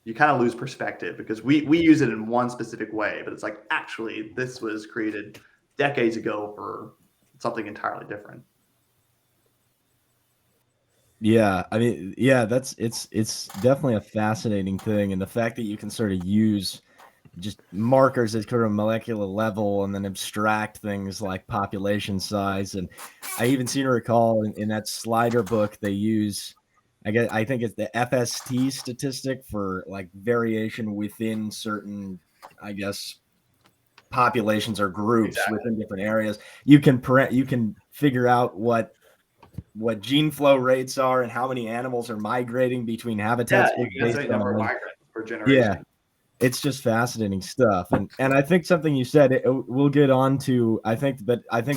Speaker 2: You kind of lose perspective because we use it in one specific way, but it's like, actually, this was created decades ago for something entirely different.
Speaker 1: Yeah, I mean, yeah, it's definitely a fascinating thing, and the fact that you can sort of use just markers at kind of molecular level and then abstract things like population size. And I even seem to recall in that slider book they use, I think it's the FST statistic for like variation within certain, I guess, populations or groups within different areas. You can figure out what gene flow rates are and how many animals are migrating between habitats.
Speaker 2: Yeah, you can number of migrants per generation.
Speaker 1: Yeah, it's just fascinating stuff. And I think something you said, we'll get on to, I think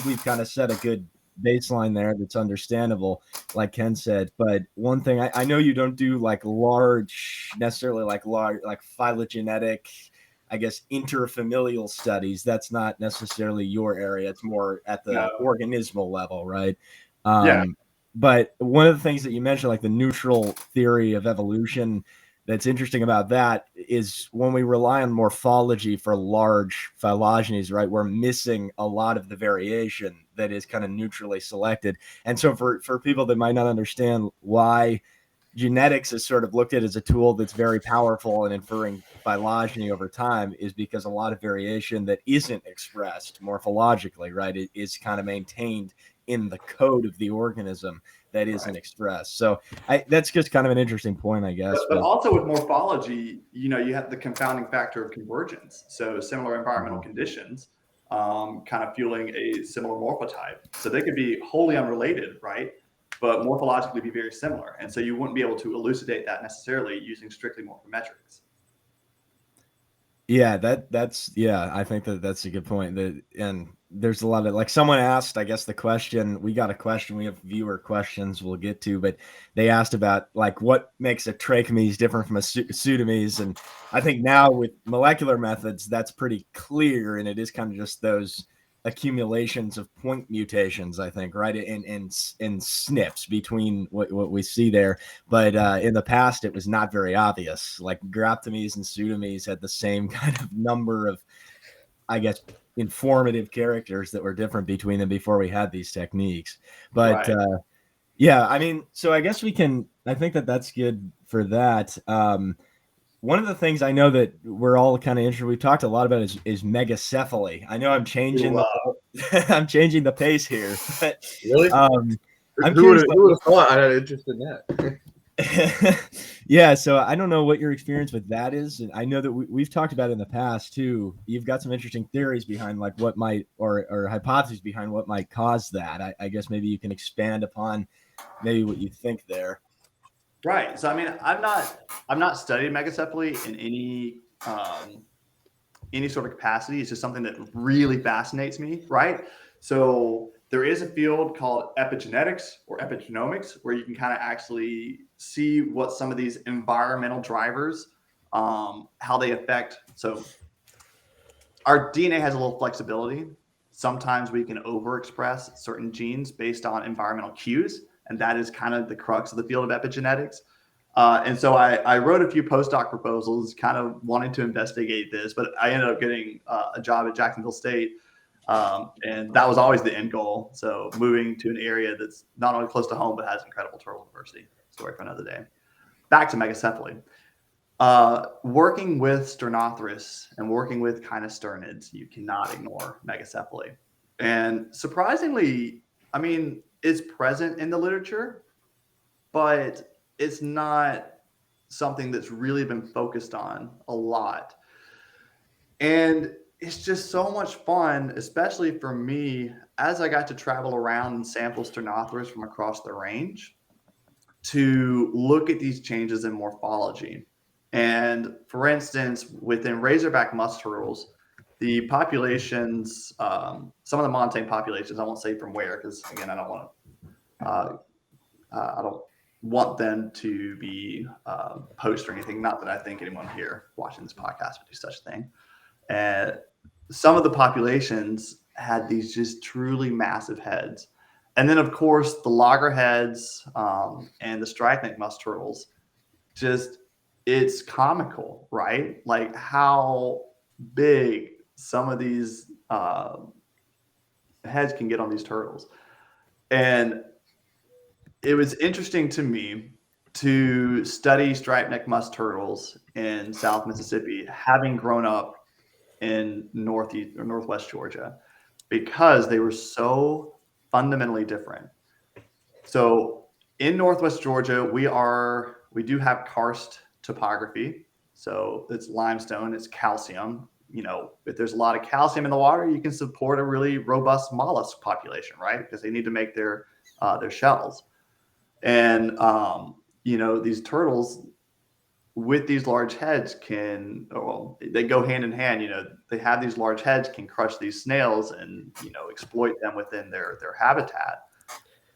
Speaker 1: we've kind of set a good baseline there that's understandable, like Ken said. But one thing, I know you don't do like necessarily like phylogenetic, I guess, interfamilial studies. That's not necessarily your area. It's more at the organismal level, right?
Speaker 2: Yeah.
Speaker 1: But one of the things that you mentioned, like the neutral theory of evolution, that's interesting about that is when we rely on morphology for large phylogenies, right, we're missing a lot of the variation that is kind of neutrally selected. And so for people that might not understand why genetics is sort of looked at as a tool that's very powerful in inferring phylogeny over time, is because a lot of variation that isn't expressed morphologically, right, it is kind of maintained in the code of the organism that isn't expressed. So that's just kind of an interesting point, I guess.
Speaker 2: But also with morphology, you have the confounding factor of convergence. So similar environmental conditions kind of fueling a similar morphotype. So they could be wholly unrelated, right? But morphologically be very similar. And so you wouldn't be able to elucidate that necessarily using strictly morphometrics.
Speaker 1: Yeah, I think that's a good point. And there's a lot of, like, someone asked, I guess we got a question, we have viewer questions we'll get to, but they asked about like what makes a trichomes different from a pseudomys. And I think now with molecular methods, that's pretty clear. And it is kind of just those accumulations of point mutations, I think, right? And SNPs between what we see there. But in the past, it was not very obvious. Like graptomes and pseudomys had the same kind of number of, I guess, informative characters that were different between them before we had these techniques. But yeah, I mean, so I guess I think that's good for that. One of the things I know that we're all kind of interested, we've talked a lot about is megacephaly. I know I'm changing the pace here. But,
Speaker 3: really?
Speaker 1: Who would
Speaker 3: have thought I had interest in that?
Speaker 1: Yeah, so I don't know what your experience with that is. And I know that we've talked about it in the past too. You've got some interesting theories behind like what might, or hypotheses behind what might cause that. I guess maybe you can expand upon maybe what you think there.
Speaker 2: Right. So I mean, I've not studied megacephaly in any sort of capacity. It's just something that really fascinates me, right? So there is a field called epigenetics or epigenomics where you can kind of actually see what some of these environmental drivers, how they affect. So our DNA has a little flexibility. Sometimes we can overexpress certain genes based on environmental cues, and that is kind of the crux of the field of epigenetics. And so I wrote a few postdoc proposals kind of wanting to investigate this, but I ended up getting a job at Jacksonville State. And that was always the end goal. So moving to an area that's not only close to home, but has incredible turtle diversity. Story for another day. Back to megacephaly. Working with Sternothris and working with Kinosternids, you cannot ignore Megacephaly. And surprisingly, I mean, it's present in the literature, but it's not something that's really been focused on a lot. And it's just so much fun, especially for me, as I got to travel around and sample Sternothris from across the range, to look at these changes in morphology. And for instance, within razorback musk turtles, the populations, some of the montane populations, I won't say from where, because again, I don't want them to be post or anything. Not that I think anyone here watching this podcast would do such a thing. And some of the populations had these just truly massive heads. And then, of course, the loggerheads and the striped neck musk turtles, just, it's comical, right? Like how big some of these heads can get on these turtles. And it was interesting to me to study striped neck musk turtles in South Mississippi, having grown up in Northeast or Northwest Georgia, because they were so fundamentally different. So in Northwest Georgia, we do have karst topography. So it's limestone, it's calcium. You know, if there's a lot of calcium in the water, you can support a really robust mollusk population, right? Because they need to make their shells. And you know, these turtles with these large heads they go hand in hand. You know, they have these large heads, can crush these snails and, you know, exploit them within their habitat.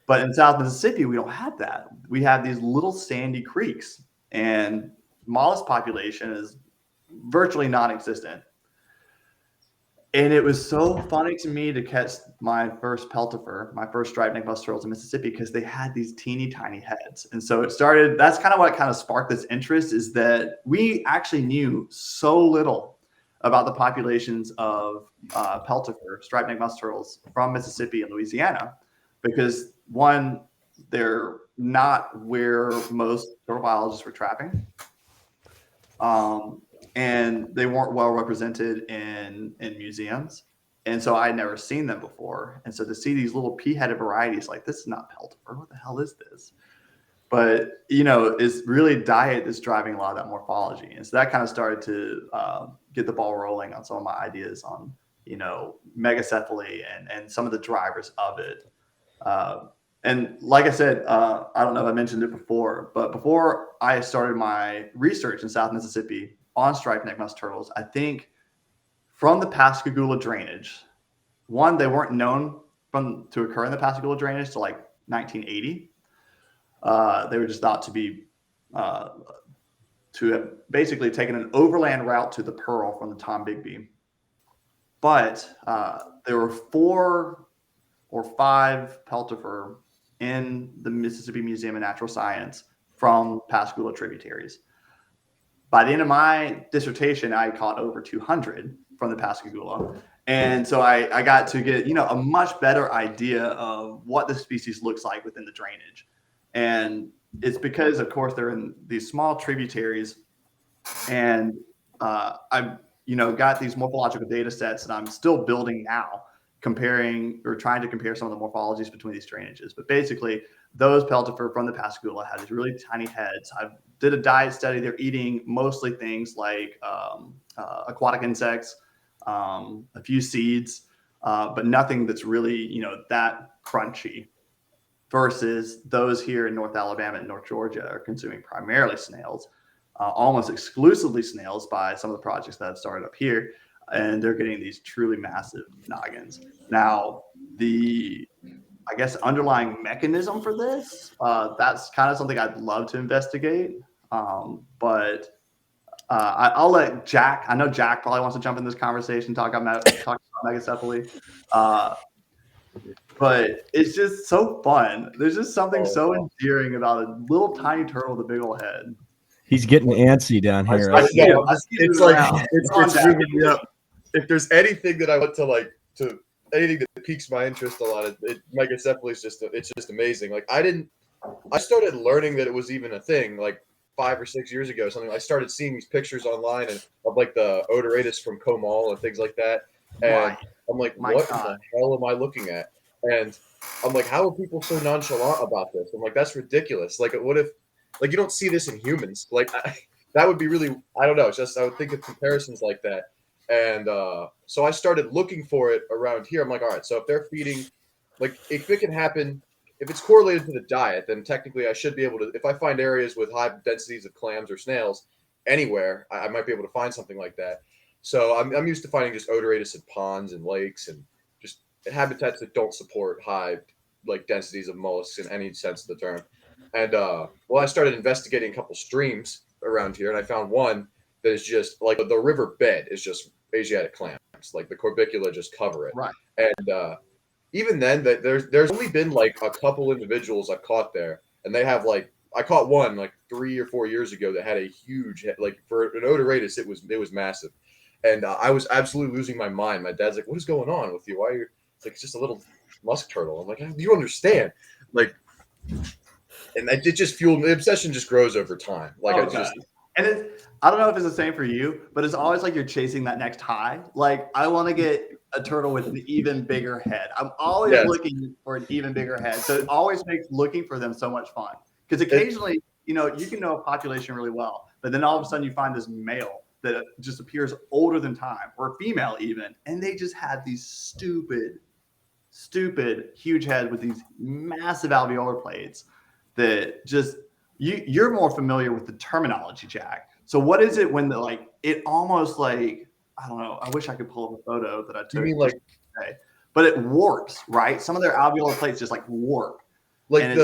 Speaker 2: But in South Mississippi, we don't have that. We have these little sandy creeks, and mollusk population is virtually non-existent. And it was so funny to me to catch my first peltifer, my first striped neck musk turtles in Mississippi, because they had these teeny tiny heads. And so that's kind of what kind of sparked this interest, is that we actually knew so little about the populations of peltifer, striped neck musk turtles from Mississippi and Louisiana, because one, they're not where most turtle biologists were trapping. And they weren't well represented in museums. And so I had never seen them before. And so to see these little pea-headed varieties, like, this is not peltifer, what the hell is this? But, you know, it's really diet that's driving a lot of that morphology. And so that kind of started to get the ball rolling on some of my ideas on, you know, megacephaly and some of the drivers of it. And like I said, I don't know if I mentioned it before, but before I started my research in South Mississippi on striped neck musk turtles, I think from the Pascagoula drainage, one, they weren't known to occur in the Pascagoula drainage till like 1980. They were just thought to be to have basically taken an overland route to the Pearl from the Tombigbee. But there were 4 or 5 peltifer in the Mississippi Museum of Natural Science from Pascagoula tributaries. By the end of my dissertation, I caught over 200 from the Pascagoula. And so I got to get, you know, a much better idea of what the species looks like within the drainage. And it's because, of course, they're in these small tributaries. And I've, you know, got these morphological data sets that I'm still building now, comparing or trying to compare some of the morphologies between these drainages. But basically, those peltifer from the Pascagoula had these really tiny heads. I did a diet study. They're eating mostly things like aquatic insects, a few seeds, but nothing that's really, you know, that crunchy. Versus those here in North Alabama and North Georgia are consuming primarily snails, almost exclusively snails by some of the projects that have started up here. And they're getting these truly massive noggins. Now, I guess, underlying mechanism for this, that's kind of something I'd love to investigate. But I'll let Jack, I know Jack probably wants to jump in this conversation, talk about megacephaly. But it's just so fun. There's just something so endearing about a little tiny turtle with a big old head.
Speaker 1: He's getting antsy down here.
Speaker 3: It's like it's moving me up. If there's anything that I want to anything that piques my interest a lot, megacephaly is just amazing. Like I started learning that it was even a thing like 5 or 6 years ago, something. I started seeing these pictures online and of like the odoratus from Comal and things like that, and I'm like, what in the hell am I looking at? And I'm like, how are people so nonchalant about this? I'm like, that's ridiculous. Like, what if, like, you don't see this in humans? Like, that would be really, I don't know. It's just, I would think of comparisons like that. And so I started looking for it around here. I'm like, all right, so if they're feeding, like, if it can happen, if it's correlated to the diet, then technically I should be able to, if I find areas with high densities of clams or snails anywhere, I might be able to find something like that. So I'm used to finding just odoratus in ponds and lakes and just habitats that don't support high like densities of mollusks in any sense of the term. And I started investigating a couple streams around here, and I found one that is just like the river bed is just Asiatic clams, like the corbicula just cover it.
Speaker 2: Right.
Speaker 3: And even then, that there's only been like a couple individuals I've caught there, and they have like, I caught one like 3 or 4 years ago that had a huge, like for an odoratus, it was massive. And I was absolutely losing my mind. My dad's like, "What is going on with you? Why are you?" It's like, it's just a little musk turtle. I'm like, "You understand?" Like, and it just fueled, the obsession just grows over time. Like,
Speaker 2: and I don't know if it's the same for you, but it's always like you're chasing that next high. Like, I want to get a turtle with an even bigger head. I'm always looking for an even bigger head. So it always makes looking for them so much fun. Because occasionally, you can know a population really well, but then all of a sudden you find this male that just appears older than time, or female even, and they just have these stupid huge heads with these massive alveolar plates that just you're more familiar with the terminology, Jack. So what is it when it almost like, I don't know, I wish I could pull up a photo that I took.
Speaker 3: You mean like
Speaker 2: today, but it warps, right? Some of their alveolar plates just like warp.
Speaker 3: Like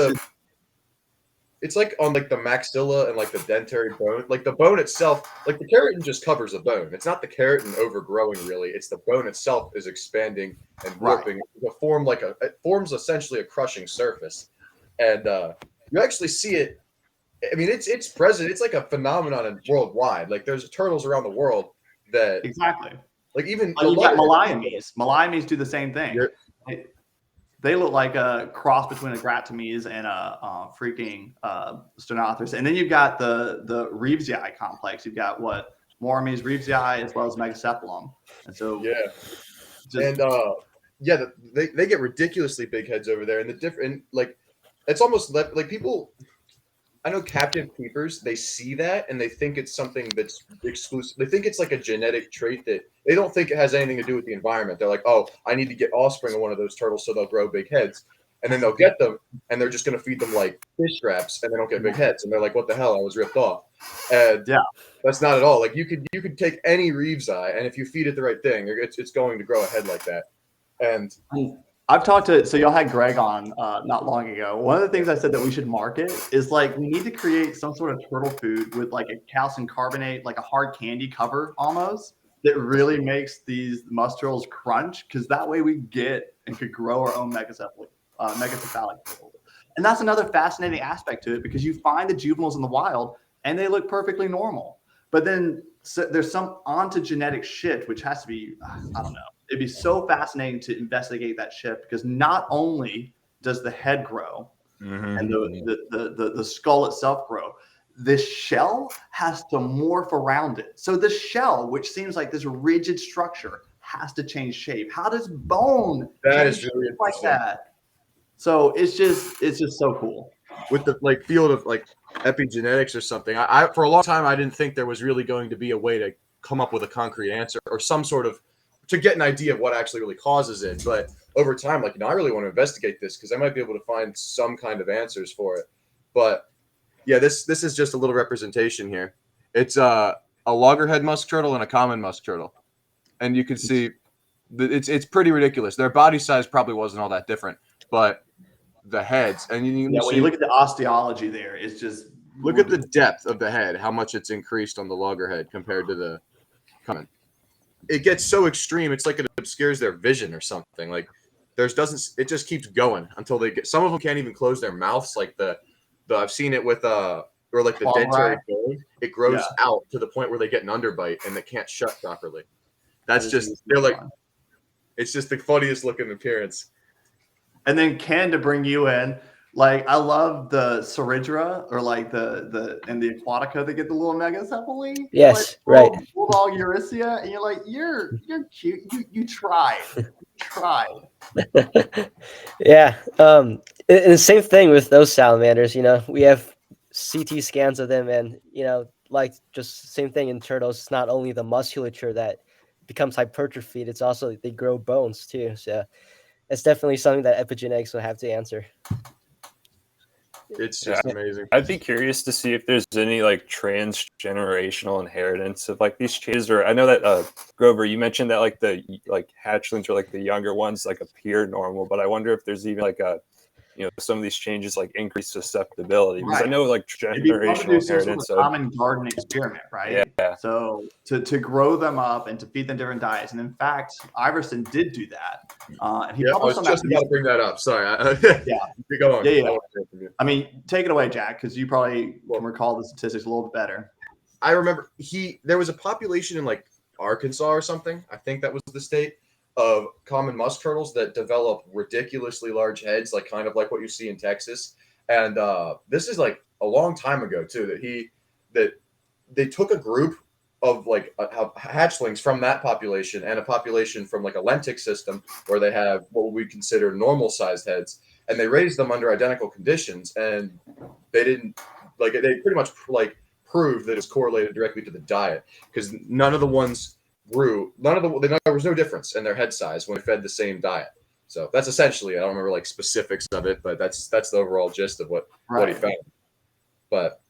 Speaker 3: it's like on like the maxilla and like the dentary bone, like the bone itself, like the keratin just covers the bone. It's not the keratin overgrowing really. It's the bone itself is expanding and warping to form it forms essentially a crushing surface. And you actually see it. I mean, it's present. It's like a phenomenon worldwide. Like there's turtles around the world that like even
Speaker 2: you got Malayamies. Malayamies do the same thing. They look like a cross between a Gratomys and a freaking Sternothris. And then you've got the Reevesii complex. You've got Moramys, Reevesii, as well as Megacephalum. And so
Speaker 3: they get ridiculously big heads over there. And the different, like, it's almost like people, I know captive keepers, they see that and they think it's something that's exclusive. They think it's like a genetic trait that they don't think it has anything to do with the environment. They're like, oh, I need to get offspring of one of those turtles so they'll grow big heads. And then they'll get them and they're just going to feed them like fish scraps and they don't get big heads. And they're like, what the hell? I was ripped off. And that's not at all. Like you could take any Reevesii and if you feed it the right thing, it's going to grow a head like that. And
Speaker 2: I've talked to, so y'all had Greg on not long ago. One of the things I said that we should market is like, we need to create some sort of turtle food with like a calcium carbonate, like a hard candy cover almost, that really makes these musk turtles crunch. Cause that way we get and could grow our own megacephalic. And that's another fascinating aspect to it because you find the juveniles in the wild and they look perfectly normal. But then there's some ontogenetic shift, which has to be, I don't know. It'd be so fascinating to investigate that shift because not only does the head grow and the skull itself grow, this shell has to morph around it. So the shell, which seems like this rigid structure, has to change shape. How does bone change really like that? So it's just so cool.
Speaker 3: With the like field of like epigenetics or something, I for a long time I didn't think there was really going to be a way to come up with a concrete answer or some sort of to get an idea of what actually really causes it. But over time, like, I really want to investigate this because I might be able to find some kind of answers for it. But yeah, this is just a little representation here. It's a loggerhead musk turtle and a common musk turtle. And you can see that it's pretty ridiculous. Their body size probably wasn't all that different, but the heads and when
Speaker 2: you look at the osteology there, it's just
Speaker 3: look at the depth of the head, how much it's increased on the loggerhead compared to the common. It gets so extreme, it's like it obscures their vision or something. Like it just keeps going until they get. Some of them can't even close their mouths. Like the I've seen it with or like the dentary bone. It grows out to the point where they get an underbite and they can't shut properly. That's just they're like, it's just the funniest looking appearance.
Speaker 2: And then Ken, to bring you in, Like I love the Ceridra or like the in the Aquatica they get the little Megacephaly.
Speaker 5: Yes,
Speaker 2: like,
Speaker 5: right.
Speaker 2: Bulldog Eurycia, and you're like, you're cute. You tried. You tried.
Speaker 5: Yeah. And the same thing with those salamanders. We have CT scans of them, and like just same thing in turtles. It's not only the musculature that becomes hypertrophied; it's also they grow bones too. So it's definitely something that epigenetics will have to answer.
Speaker 3: It's just amazing.
Speaker 4: I'd be curious to see if there's any like transgenerational inheritance of like these changes. Or I know that Grover, you mentioned that like the hatchlings or like the younger ones like appear normal, but I wonder if there's even like some of these changes like increase susceptibility, because I know like generational inheritance.
Speaker 2: Sort of common garden experiment, right?
Speaker 4: Yeah.
Speaker 2: So to grow them up and to feed them different diets, and in fact, Iverson did do that. And he published
Speaker 3: I was just about to bring that up. Sorry. Yeah. Go on.
Speaker 2: Yeah. I mean, take it away, Jack, because you probably can recall the statistics a little bit better.
Speaker 3: I remember there was a population in like Arkansas or something. I think that was the state of common musk turtles that develop ridiculously large heads, like kind of like what you see in Texas. And this is like a long time ago too, that they took a group of like hatchlings from that population and a population from like a lentic system where they have what we consider normal sized heads, and they raised them under identical conditions, and they pretty much like proved that it's correlated directly to the diet, because none of the ones grew. There was no difference in their head size when they fed the same diet. So that's essentially, I don't remember like specifics of it, but that's the overall gist of what he found. But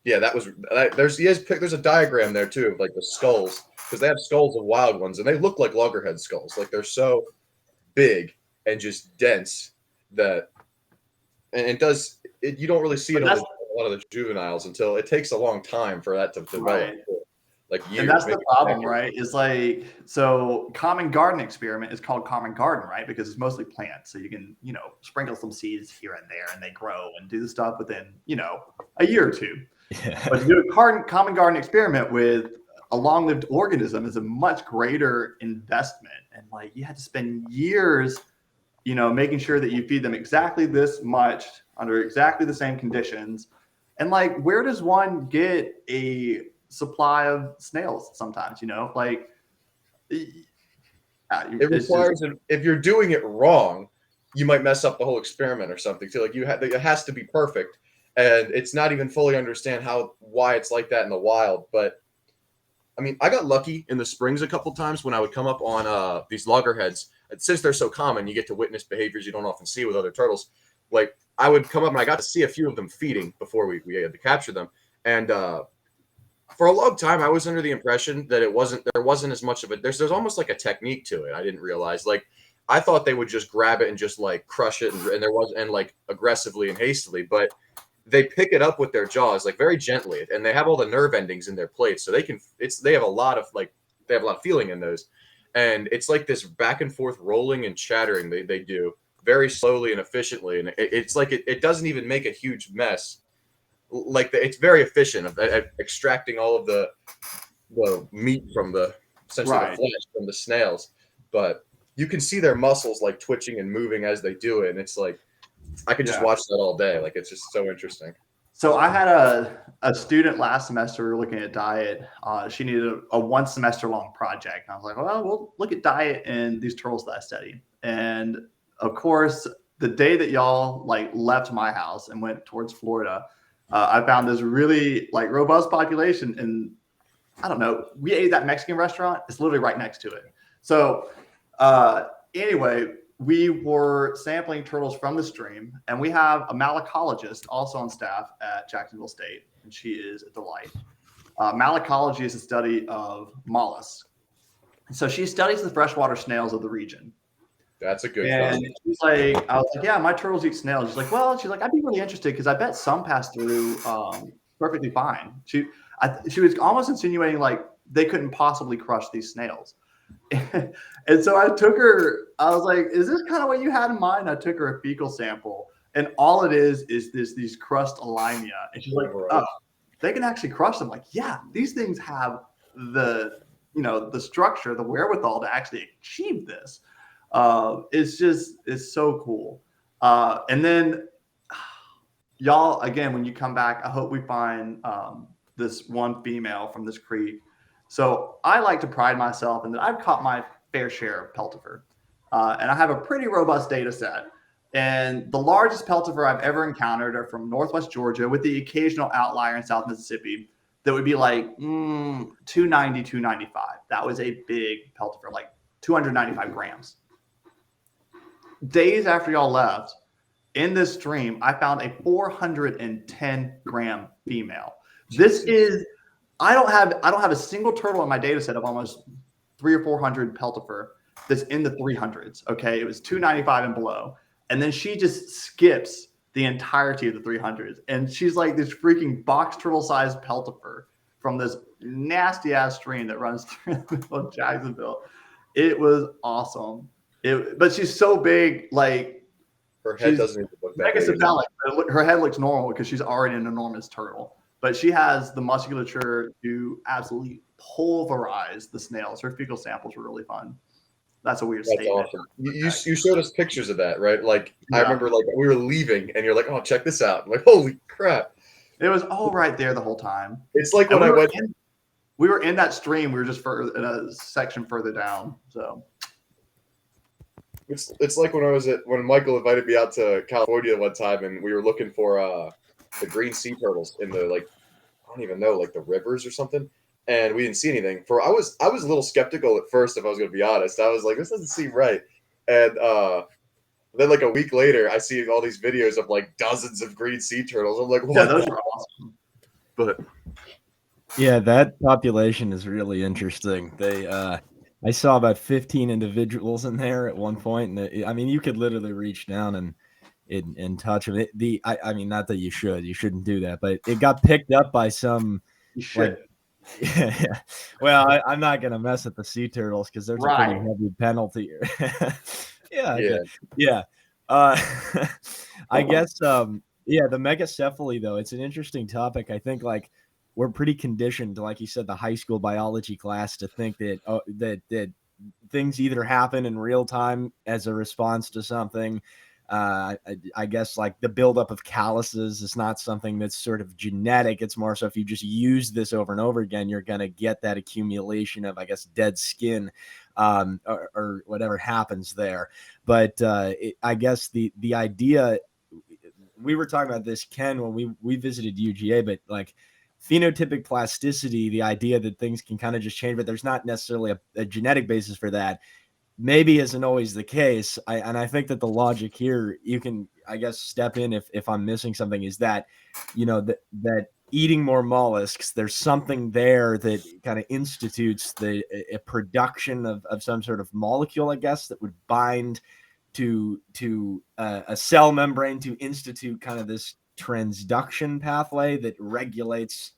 Speaker 3: yeah, there's a diagram there too of like the skulls, because they have skulls of wild ones and they look like loggerhead skulls. Like they're so big and just dense that, and you don't really see it on a lot of the juveniles until it takes a long time for that to develop.
Speaker 2: Right.
Speaker 3: Like years,
Speaker 2: and that's the problem, right? Is like, so common garden experiment is called common garden, right? Because it's mostly plants. So you can, sprinkle some seeds here and there and they grow and do the stuff within, a year or two. Yeah. But to do a common garden experiment with a long-lived organism is a much greater investment. And like, you had to spend years, making sure that you feed them exactly this much under exactly the same conditions. And like, where does one get a supply of snails sometimes, like
Speaker 3: it requires if you're doing it wrong, you might mess up the whole experiment or something. So like it has to be perfect, and it's not even fully understand why it's like that in the wild. But I mean, I got lucky in the springs a couple times when I would come up on these loggerheads. And since they're so common, you get to witness behaviors you don't often see with other turtles. Like I would come up and I got to see a few of them feeding before we had to capture them. And for a long time, I was under the impression that there wasn't as much of it. There's almost like a technique to it. I didn't realize. Like I thought they would just grab it and just like crush it, and like aggressively and hastily, but they pick it up with their jaws like very gently, and they have all the nerve endings in their plates, so they have a lot of feeling in those, and it's like this back and forth rolling and chattering they do very slowly and efficiently, and it's like it doesn't even make a huge mess. Like it's very efficient at extracting all of the meat from the essentially the flesh from the snails, but you can see their muscles like twitching and moving as they do it, and it's like I could just watch that all day. Like it's just so interesting.
Speaker 2: So I had a student last semester looking at diet. She needed a 1 semester long project, and I was like, well, we'll look at diet and these turtles that I study. And of course, the day that y'all like left my house and went towards Florida, I found this really like robust population, and I don't know, we ate that Mexican restaurant. It's literally right next to it. So anyway, we were sampling turtles from the stream, and we have a malacologist also on staff at Jacksonville State, and she is a delight. Malacology is a study of mollusks. So she studies the freshwater snails of the region.
Speaker 3: That's a good
Speaker 2: and she's like, I was like, yeah, my turtles eat snails. She's like, well, I'd be really interested because I bet some pass through perfectly fine. She was almost insinuating like they couldn't possibly crush these snails. And so I took her, I was like, is this kind of what you had in mind? I took her a fecal sample, and all it is these crust alinea. And she's like, oh, they can actually crush them. Like, yeah, these things have the structure, the wherewithal to actually achieve this. It's so cool. And then y'all, again, when you come back, I hope we find this one female from this creek. So I like to pride myself in that I've caught my fair share of peltifer. And I have a pretty robust data set. And the largest peltifer I've ever encountered are from Northwest Georgia, with the occasional outlier in South Mississippi that would be like 290, 295. That was a big peltifer, like 295 grams. Days after y'all left, in this stream, I found a 410 gram female. This is, I don't have a single turtle in my data set of almost 300 or 400 peltifer that's in the 300s. Okay, it was 295 and below, and then she just skips the entirety of the 300s, and she's like this freaking box turtle sized peltifer from this nasty ass stream that runs through the middle of Jacksonville. It was awesome. But she's so big, like
Speaker 3: her head doesn't even look that big.
Speaker 2: Megacephaly. Her head looks normal because she's already an enormous turtle. But she has the musculature to absolutely pulverize the snails. Her fecal samples were really fun. That's a weird statement.
Speaker 3: Awesome. You showed us pictures of that, right? Like, yeah. I remember, like, we were leaving, and you're like, "Oh, check this out!" I'm like, holy crap!
Speaker 2: It was all right there the whole time.
Speaker 3: It's like when
Speaker 2: we were in that stream. We were just in a section further down. So
Speaker 3: it's like when Michael invited me out to California one time, and we were looking for the green sea turtles in the, like, I don't even know, like the rivers or something. And we didn't see anything. I was a little skeptical at first, if I was going to be honest. I was like, this doesn't seem right. And then like a week later, I see all these videos of like dozens of green sea turtles. I'm like, what?
Speaker 2: Yeah, those are awesome.
Speaker 3: But
Speaker 1: yeah, that population is really interesting. I saw about 15 individuals in there at one point, and I mean, you could literally reach down and touch them. I mean, not that you shouldn't do that, but it got picked up by some.
Speaker 2: You should.
Speaker 1: Like, yeah. Well, I'm not gonna mess with the sea turtles because there's a pretty heavy penalty. Yeah. I guess the megacephaly, though, it's an interesting topic. I think like we're pretty conditioned, like you said, the high school biology class, to think that that things either happen in real time as a response to something. I guess like the buildup of calluses is not something that's sort of genetic. It's more so if you just use this over and over again, you're going to get that accumulation of, I guess, dead skin or whatever happens there. But I guess the idea, we were talking about this, Ken, when we visited UGA, but like phenotypic plasticity, the idea that things can kind of just change, but there's not necessarily a genetic basis for that. Maybe isn't always the case. I think that the logic here, you can, I guess, step in if I'm missing something, is that, you know, that eating more mollusks, there's something there that kind of institutes a production of some sort of molecule, I guess, that would bind to a cell membrane to institute kind of this transduction pathway that regulates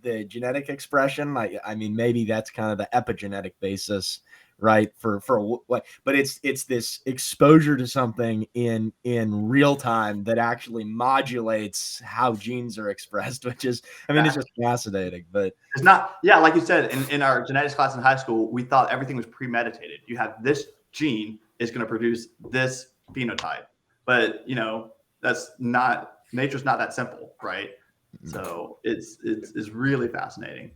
Speaker 1: the genetic expression. I mean, maybe that's kind of the epigenetic basis, right? For what, but it's this exposure to something in real time that actually modulates how genes are expressed, which is, I mean, it's just fascinating. But
Speaker 2: it's not, yeah, like you said, in our genetics class in high school, we thought everything was premeditated. You have this gene is going to produce this phenotype, but you know, that's not, nature's not that simple, right? So it's really fascinating.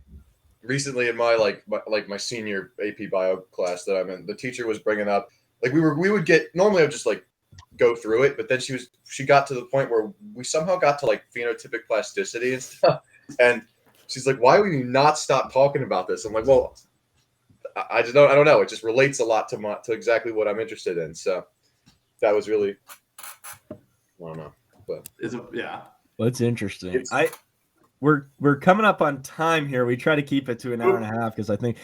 Speaker 3: Recently in my senior AP bio class that I'm in, the teacher was bringing up, like we would get, normally I would just like go through it, but then she got to the point where we somehow got to like phenotypic plasticity and stuff, and she's like, why would you not stop talking about this? I'm like, well, I don't know, it just relates a lot to exactly what I'm interested in. So that was really, I don't know, but
Speaker 1: well, it's interesting. We're coming up on time here. We try to keep it to an hour and a half because I think,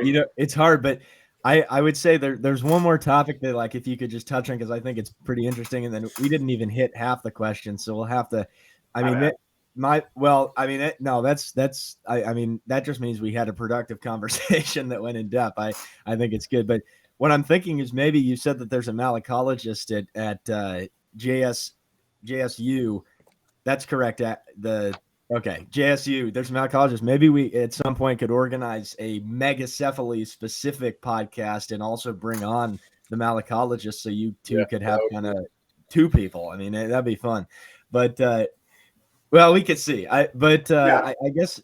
Speaker 1: you know, it's hard. But I would say there's one more topic that, like, if you could just touch on, because I think it's pretty interesting. And then we didn't even hit half the questions, so we'll have to. I mean, that just means we had a productive conversation that went in depth. I think it's good. But what I'm thinking is, maybe you said that there's a malacologist at JSU. That's correct. JSU. There's a malacologist. Maybe we at some point could organize a megacephaly specific podcast and also bring on the malacologist, so you two could have kind of two people. I mean, that'd be fun. But well, we could see. I guess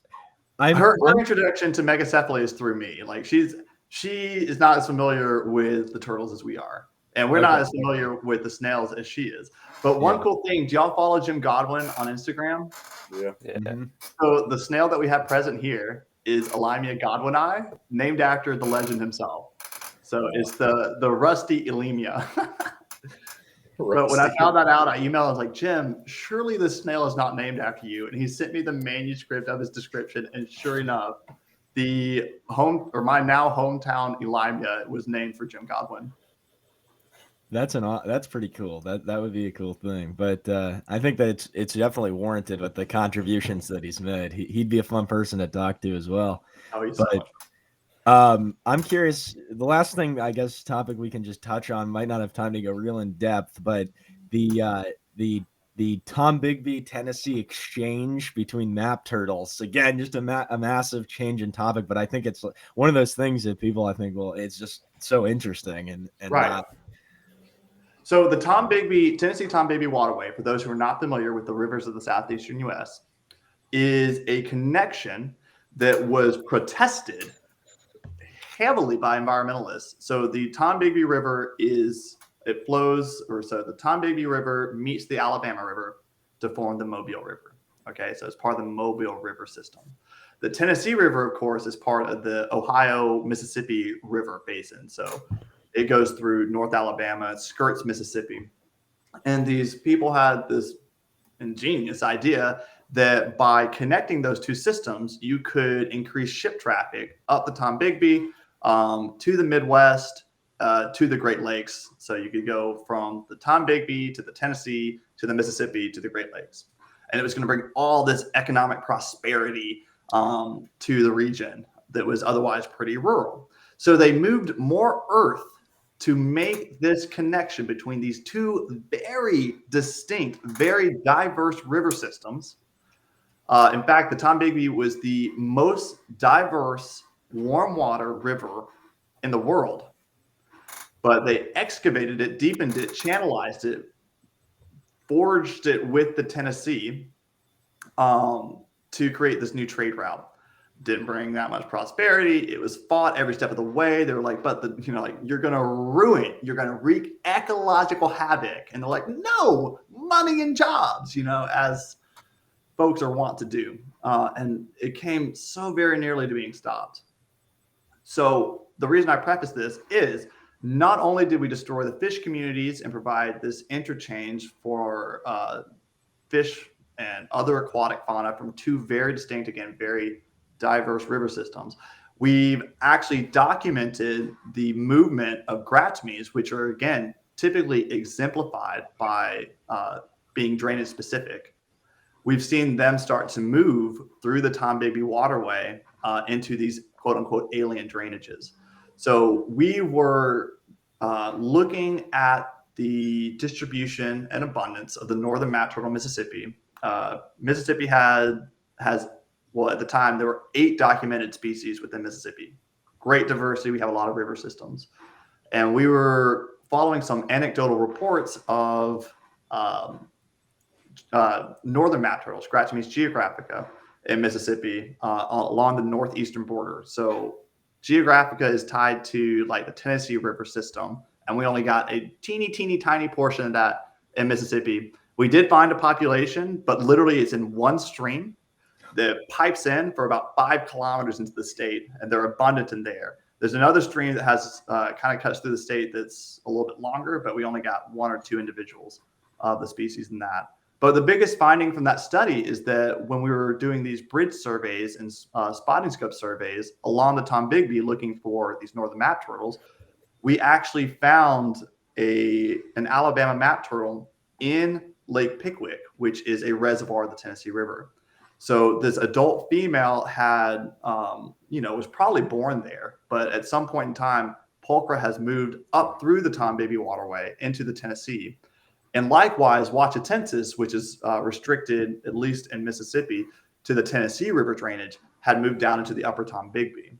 Speaker 2: her introduction to Megacephaly is through me. Like she is not as familiar with the turtles as we are, and we're not as familiar with the snails as she is. But one cool thing, do y'all follow Jim Godwin on Instagram?
Speaker 3: Yeah.
Speaker 1: Mm-hmm.
Speaker 2: So the snail that we have present here is Alimia godwini, named after the legend himself. So it's the rusty Alimia. But when I found that out, I emailed. I was like, Jim, surely this snail is not named after you. And he sent me the manuscript of his description. And sure enough, my now hometown Alimia was named for Jim Godwin.
Speaker 1: That's pretty cool. That would be a cool thing. But I think that it's definitely warranted with the contributions that he's made. He'd be a fun person to talk to as well.
Speaker 2: Oh, he's
Speaker 1: so much fun. I'm curious. The last thing, I guess, topic we can just touch on, might not have time to go real in depth, but the Tombigbee Tennessee exchange between map turtles. Again, just a massive change in topic, but I think it's one of those things that people, I think, it's just so interesting and
Speaker 2: right. So the Tennessee Tombigbee Waterway, for those who are not familiar with the rivers of the southeastern U.S., is a connection that was protested heavily by environmentalists. So the Tombigbee River the Tombigbee River meets the Alabama River to form the Mobile River. Okay, so it's part of the Mobile River system. The Tennessee River, of course, is part of the Ohio-Mississippi River basin. So it goes through North Alabama, it skirts Mississippi. And these people had this ingenious idea that by connecting those two systems, you could increase ship traffic up the Tombigbee to the Midwest, to the Great Lakes. So you could go from the Tombigbee to the Tennessee to the Mississippi to the Great Lakes. And it was going to bring all this economic prosperity to the region that was otherwise pretty rural. So they moved more earth to make this connection between these two very distinct, very diverse river systems. In fact, the Tombigbee was the most diverse warm water river in the world. But they excavated it, deepened it, channelized it, forged it with the Tennessee to create this new trade route. Didn't bring that much prosperity. It was fought every step of the way. They were like, you're going to ruin, you're going to wreak ecological havoc. And they're like, no, money and jobs, as folks are wont to do. And it came so very nearly to being stopped. So the reason I preface this is not only did we destroy the fish communities and provide this interchange for fish and other aquatic fauna from two very distinct, again, very diverse river systems, we've actually documented the movement of gratomies, which are, again, typically exemplified by being drainage specific. We've seen them start to move through the Tombigbee waterway into these quote unquote alien drainages. So we were looking at the distribution and abundance of the northern map turtle Mississippi. Mississippi has, at the time, there were 8 documented species within Mississippi. Great diversity. We have a lot of river systems. And we were following some anecdotal reports of northern map turtles, Gratomies geographica, in Mississippi along the northeastern border. So Geographica is tied to like the Tennessee River system, and we only got a teeny tiny portion of that in Mississippi. We did find a population, but literally it's in one stream that pipes in for about 5 kilometers into the state, and they're abundant in there. There's another stream that has kind of cuts through the state that's a little bit longer, but we only got 1 or 2 individuals of the species in that. But the biggest finding from that study is that when we were doing these bridge surveys and spotting scope surveys along the Tombigbee looking for these northern map turtles, we actually found an Alabama map turtle in Lake Pickwick, which is a reservoir of the Tennessee River. So this adult female had, was probably born there, but at some point in time, Pulchra has moved up through the Tombigbee waterway into the Tennessee. And likewise, Wachatensis, which is restricted, at least in Mississippi, to the Tennessee River drainage, had moved down into the upper Tombigbee.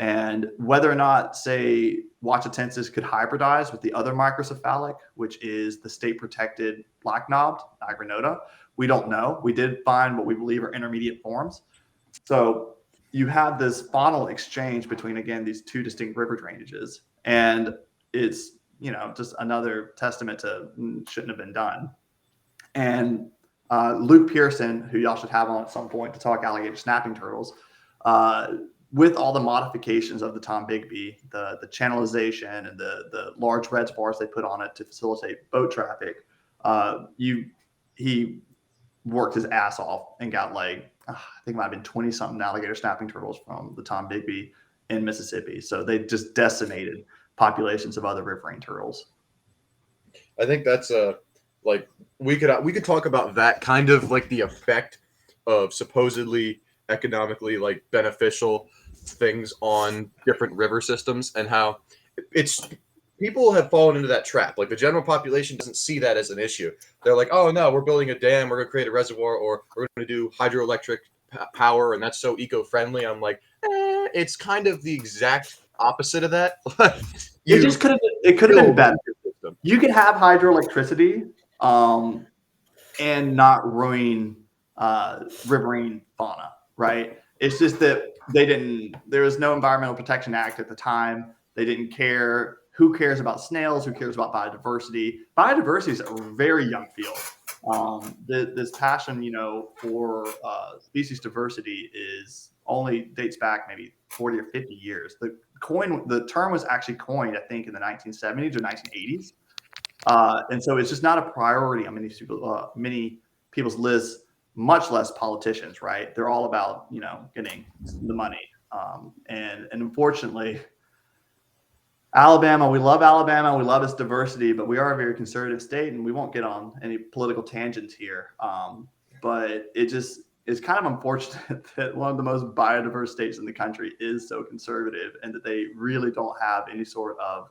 Speaker 2: And whether or not, say, Watchatensis could hybridize with the other microcephalic, which is the state-protected black-knobbed Agranota, we don't know. We did find what we believe are intermediate forms. So you have this faunal exchange between, again, these two distinct river drainages. And it's, just another testament to shouldn't have been done. And Luke Pearson, who y'all should have on at some point to talk alligator snapping turtles, with all the modifications of the Tombigbee, the channelization and the large reservoirs they put on it to facilitate boat traffic, he worked his ass off and got I think it might have been 20 something alligator snapping turtles from the Tombigbee in Mississippi. So they just decimated populations of other riverine turtles.
Speaker 3: I think that's we could talk about that kind of the effect of supposedly economically beneficial things on different river systems, and how people have fallen into that trap. The general population doesn't see that as an issue. They're like, oh no, we're building a dam, we're going to create a reservoir, or we're going to do hydroelectric power, and that's so eco-friendly. I'm like, it's kind of the exact opposite of that.
Speaker 2: It could have been better. You could have hydroelectricity and not ruin riverine fauna, right? It's just that there was no Environmental Protection Act at the time. They didn't care. Who cares about snails? Who cares about biodiversity? Biodiversity is a very young field. This passion, for species diversity dates back maybe 40 or 50 years. The term was actually coined, I think, in the 1970s or 1980s. And so it's just not a priority on many people's lists, much less politicians, right? They're all about, getting the money. And unfortunately, Alabama, we love its diversity, but we are a very conservative state, and we won't get on any political tangents here. But it's kind of unfortunate that one of the most biodiverse states in the country is so conservative, and that they really don't have any sort of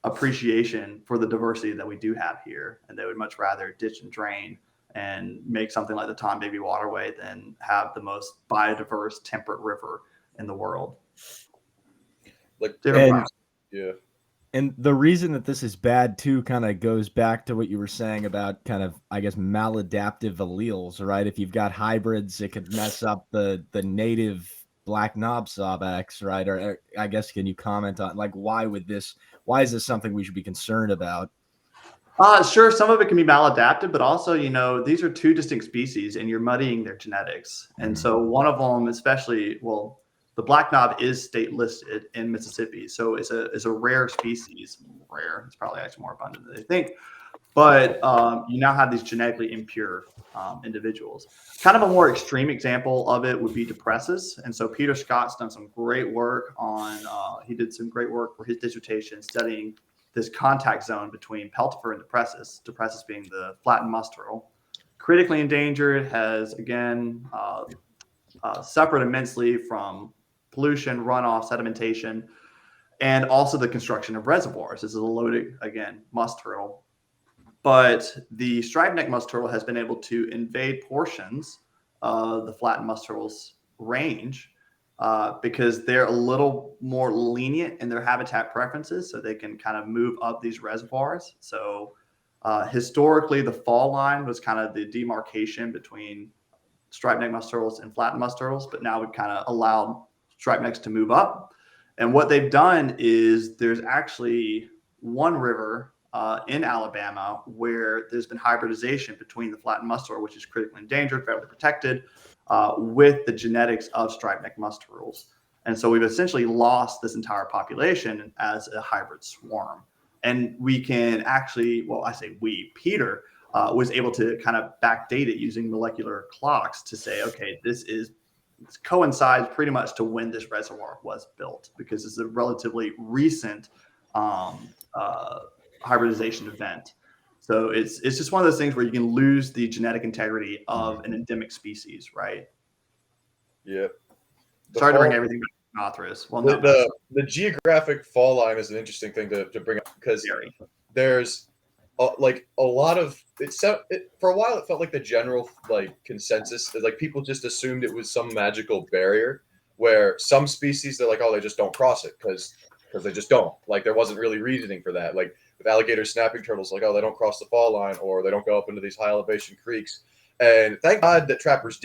Speaker 2: appreciation for the diversity that we do have here. And they would much rather ditch and drain and make something like the Tombigbee Waterway than have the most biodiverse temperate river in the world.
Speaker 1: And the reason that this is bad too kind of goes back to what you were saying about kind of, I guess, maladaptive alleles, right? If you've got hybrids, it could mess up the native black knob sawbacks, right? Or I guess, can you comment on why is this something we should be concerned about?
Speaker 2: Sure, some of it can be maladaptive, but also, these are two distinct species and you're muddying their genetics. And so one of them, especially, the black knob is state listed in Mississippi. So it's a rare species. Rare, it's probably actually more abundant than they think. But you now have these genetically impure individuals. Kind of a more extreme example of it would be depressus. And so Peter Scott's done some great work he did some great work for his dissertation studying this contact zone between peltifer and depressus being the flattened musk turtle. Critically endangered, has, again, suffered immensely from pollution, runoff, sedimentation, and also the construction of reservoirs. This is a loaded, again, musk turtle. But the striped neck musk turtle has been able to invade portions of the flattened musk turtle's range because they're a little more lenient in their habitat preferences, so they can kind of move up these reservoirs. So historically, the fall line was kind of the demarcation between striped neck musk turtles and flattened musk turtles, but now we've kind of allowed striped necks to move up. And what they've done is there's actually one river in Alabama where there's been hybridization between the flattened musk turtle, which is critically endangered, federally protected, with the genetics of striped neck musk turtles. And so we've essentially lost this entire population as a hybrid swarm. And we can actually, Peter was able to kind of backdate it using molecular clocks to say, okay, this coincides pretty much to when this reservoir was built, because it's a relatively recent hybridization event. So it's just one of those things where you can lose the genetic integrity of an endemic species, right?
Speaker 3: Yeah.
Speaker 2: Sorry to bring everything back to Mothras. Well,
Speaker 3: the geographic fall line is an interesting thing to bring up, because there's a lot of for a while it felt like the general consensus that people just assumed it was some magical barrier, where some species, they're like, oh, they just don't cross it because they just don't. Like, there wasn't really reasoning for that. Like with alligator snapping turtles, like, oh, they don't cross the fall line, or they don't go up into these high elevation creeks. And thank God the trappers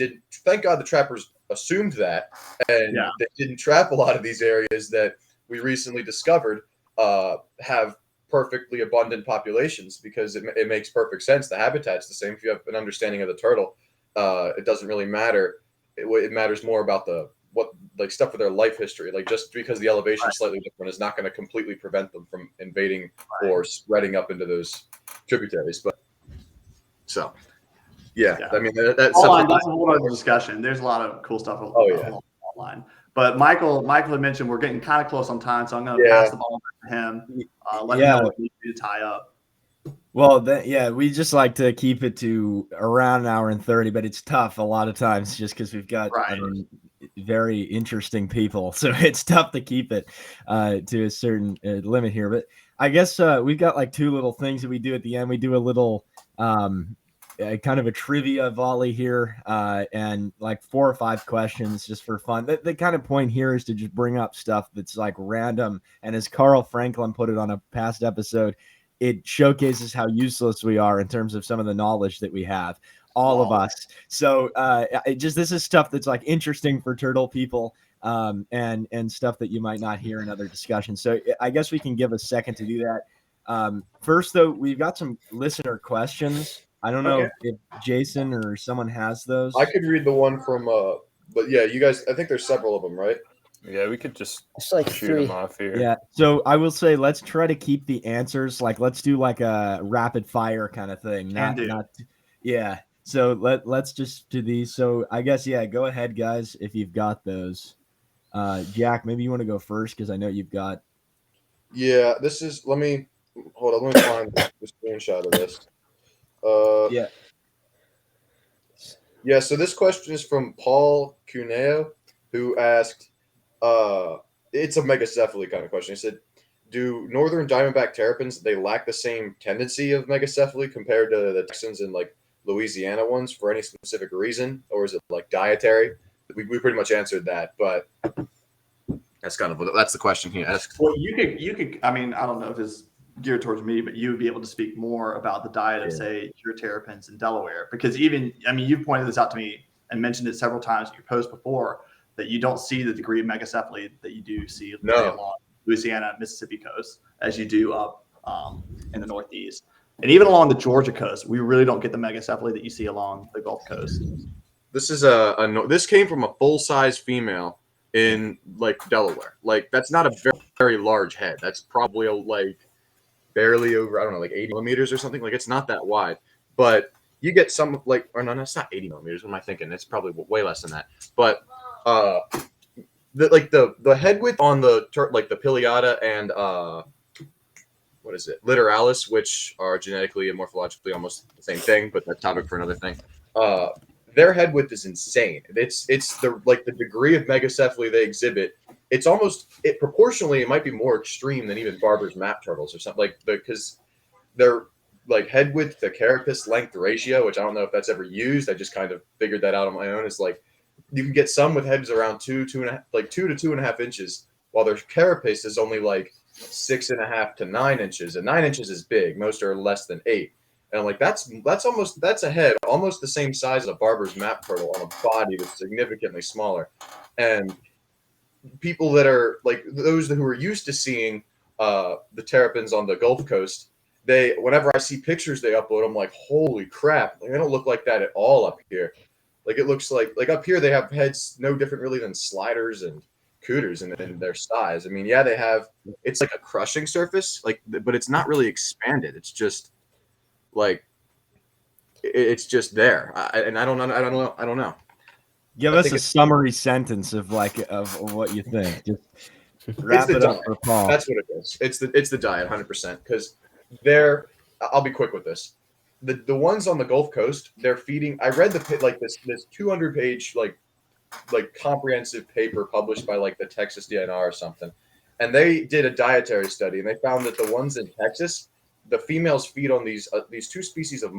Speaker 3: assumed that, and they didn't trap a lot of these areas that we recently discovered have perfectly abundant populations, because it makes perfect sense. The habitat's the same. If you have an understanding of the turtle, it doesn't really matter. It matters more about stuff for their life history. Like, just because the elevation is slightly different is not going to completely prevent them from invading or spreading up into those tributaries. But so, I mean, that's
Speaker 2: a whole other discussion. There's a lot of cool stuff online. But Michael had mentioned we're getting kind of close on time, so I'm going to pass the ball back to him. Let him know what we need to tie up.
Speaker 1: Well, we just like to keep it to around an hour and 30, but it's tough a lot of times just because we've got very interesting people. So it's tough to keep it to a certain limit here. But I guess we've got like two little things that we do at the end. We do a little kind of a trivia volley here and like 4 or 5 questions just for fun. The kind of point here is to just bring up stuff that's like random. And as Carl Franklin put it on a past episode, it showcases how useless we are in terms of some of the knowledge that we have, all of us. So this is stuff that's like interesting for turtle people and stuff that you might not hear in other discussions. So I guess we can give a second to do that. First, though, we've got some listener questions. I don't know if Jason or someone has those.
Speaker 3: I could read the one from, but yeah, you guys, I think there's several of them, right?
Speaker 4: Yeah, we could just
Speaker 5: like
Speaker 4: shoot
Speaker 5: 3.
Speaker 4: them off here.
Speaker 1: Yeah, so I will say let's try to keep the answers, like let's do like a rapid fire kind of thing. So let's just do these. So I guess, go ahead, guys, if you've got those. Jack, maybe you want to go first because I know you've got.
Speaker 3: Yeah, this is, let me find the screenshot of this. Yeah, so this question is from Paul Cuneo, who asked, it's a megacephaly kind of question. He said, do northern diamondback terrapins, they lack the same tendency of megacephaly compared to the Texans and like Louisiana ones for any specific reason? Or is it like dietary? We pretty much answered that, but that's the question he asked.
Speaker 2: Well, you could, I mean, I don't know if it's geared towards me, but you would be able to speak more about the diet of, say, your terrapins in Delaware, because you've pointed this out to me and mentioned it several times in your post before, that you don't see the degree of megacephaly that you do see along Louisiana and Mississippi coast as you do up in the Northeast. And even along the Georgia coast, we really don't get the megacephaly that you see along the Gulf Coast.
Speaker 3: This is this came from a full-size female in like Delaware. Like, that's not a very, very large head. That's probably like barely over, I don't know, like 80 millimeters or something. Like, it's not that wide. But you get some like, or no, it's not 80 millimeters. What am I thinking? It's probably way less than that. But the head width on the like the Pileata and Littoralis, which are genetically and morphologically almost the same thing, but that's topic for another thing. Their head width is insane. It's the degree of megacephaly they exhibit. It's proportionally, it might be more extreme than even Barber's map turtles or something, because they're like head width to carapace length ratio, which I don't know if that's ever used. I just kind of figured that out on my own. It's like you can get some with heads around 2 to 2.5 inches, while their carapace is only like 6.5 to 9 inches, and 9 inches is big. Most are less than 8. And I'm like, that's a head almost the same size as a Barber's map turtle on a body that's significantly smaller. And people that are like those who are used to seeing the terrapins on the Gulf Coast, whenever I see pictures they upload, I'm like, holy crap! Like, they don't look like that at all up here. Like, it looks like up here they have heads no different really than sliders and cooters in their size. I mean, yeah, it's like a crushing surface, but it's not really expanded. It's just like it's just there. I don't know.
Speaker 1: Give us a summary sentence of what you think. Just wrap it up for Paul.
Speaker 3: That's what it is. It's the diet, 100%. Because I'll be quick with this. The ones on the Gulf Coast, they're feeding. I read this 200-page like comprehensive paper published by like the Texas DNR or something, and they did a dietary study, and they found that the ones in Texas, the females feed on these 2 species of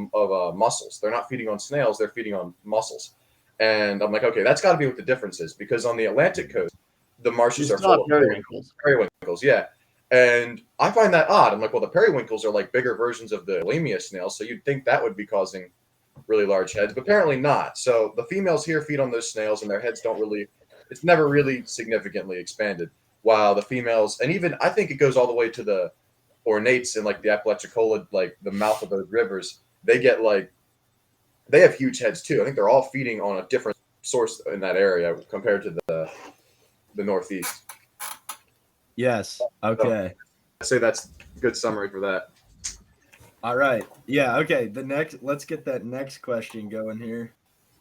Speaker 3: mussels. They're not feeding on snails; they're feeding on mussels. And I'm like, okay, that's got to be what the difference is, because on the Atlantic coast, the marshes are full of periwinkles. Yeah. And I find that odd. I'm like, well, the periwinkles are like bigger versions of the lemia snails, so you'd think that would be causing really large heads, but apparently not. So the females here feed on those snails, and their heads it's never really significantly expanded. While the females, and even I think it goes all the way to the ornates in like the Apalachicola, like the mouth of those rivers, they have huge heads too. I think they're all feeding on a different source in that area compared to the Northeast.
Speaker 1: Yes. Okay.
Speaker 3: So I'd say that's a good summary for that.
Speaker 1: All right. Yeah. Okay. Let's get that next question going here.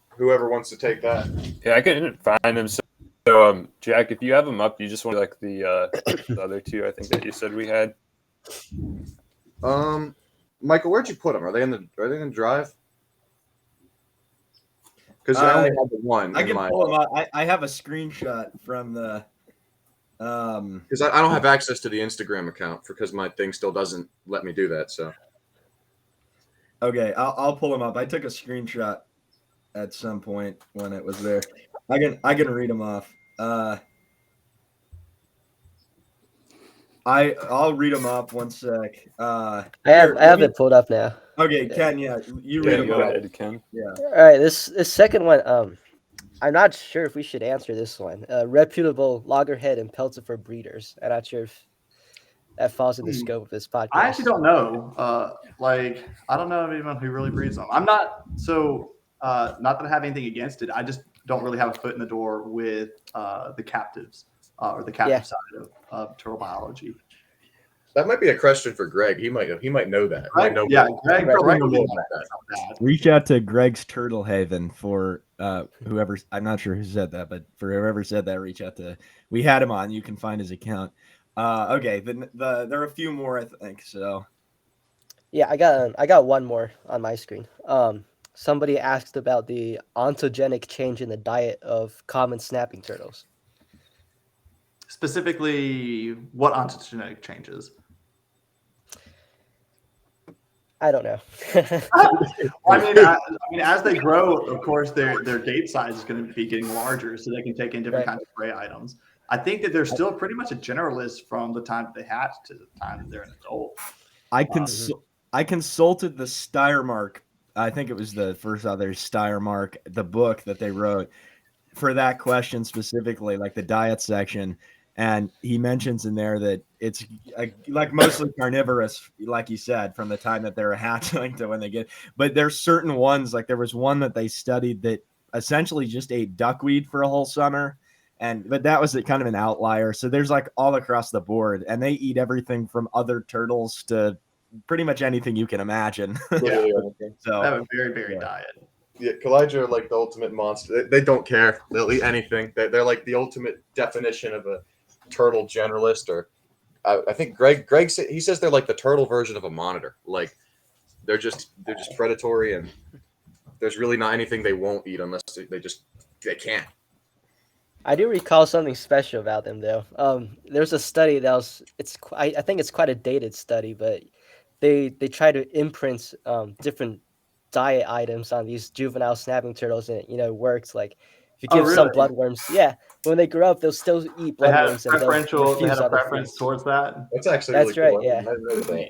Speaker 3: Whoever wants to take that.
Speaker 4: Yeah, I couldn't find them. So Jack, if you have them up, you just want like the other two, I think that you said we had.
Speaker 3: Michael, where'd you put them? Are they in the drive? Because I only have the one.
Speaker 1: I can pull them up. I have a screenshot from the.
Speaker 3: Because I don't have access to the Instagram account because my thing still doesn't let me do that. So.
Speaker 1: Okay, I'll pull them up. I took a screenshot at some point when it was there. I can read them off. I'll read them off. One sec. I
Speaker 5: have it pulled up now.
Speaker 1: Okay, Ken. Yeah, you read them.
Speaker 4: Go ahead, Ken.
Speaker 1: Yeah.
Speaker 5: All right, this second one. I'm not sure if we should answer this one. Reputable loggerhead and peltifer breeders. I'm not sure if that falls in the scope of this podcast.
Speaker 2: I actually don't know. I don't know anyone who really breeds them. I'm not not that I have anything against it. I just don't really have a foot in the door with the captives or the captive side of turtle biology.
Speaker 3: That might be a question for Greg. He might know that.
Speaker 2: Greg probably knows that.
Speaker 1: Reach out to Greg's Turtle Haven for whoever. I'm not sure who said that, but for whoever said that, reach out to. We had him on. You can find his account. Okay. There are a few more, I think. So.
Speaker 5: Yeah, I got one more on my screen. Somebody asked about the ontogenic change in the diet of common snapping turtles.
Speaker 2: Specifically, what ontogenic changes?
Speaker 5: I don't know.
Speaker 2: I mean, as they grow, of course, their gate size is going to be getting larger, so they can take in different kinds of prey items. I think that they're still pretty much a generalist from the time that they hatch to the time that they're an adult.
Speaker 1: I consulted the Steiermark. I think it was the first other Steiermark, the book that they wrote for that question specifically, like the diet section. And he mentions in there that it's like mostly carnivorous, like you said, from the time that they're a hatchling to when they get. But there's certain ones, like there was one that they studied that essentially just ate duckweed for a whole summer, but that was kind of an outlier. So there's like all across the board, and they eat everything from other turtles to pretty much anything you can imagine.
Speaker 2: Yeah.
Speaker 1: So
Speaker 2: they have a very varied diet.
Speaker 3: Yeah, Ecology are like the ultimate monster. They don't care. They'll eat anything. They're like the ultimate definition of a turtle generalist, or I think Greg he says they're like the turtle version of a monitor. Like they're just predatory, and there's really not anything they won't eat unless they can't.
Speaker 5: I do recall something special about them though. There's a study that I think it's quite a dated study, but they try to imprint different diet items on these juvenile snapping turtles, and it works. Like if you give some bloodworms, when they grow up, they'll still eat bloodworms.
Speaker 2: They had a preference towards that.
Speaker 3: That's actually
Speaker 5: that's
Speaker 3: really
Speaker 5: right.
Speaker 3: Cool.
Speaker 5: Yeah.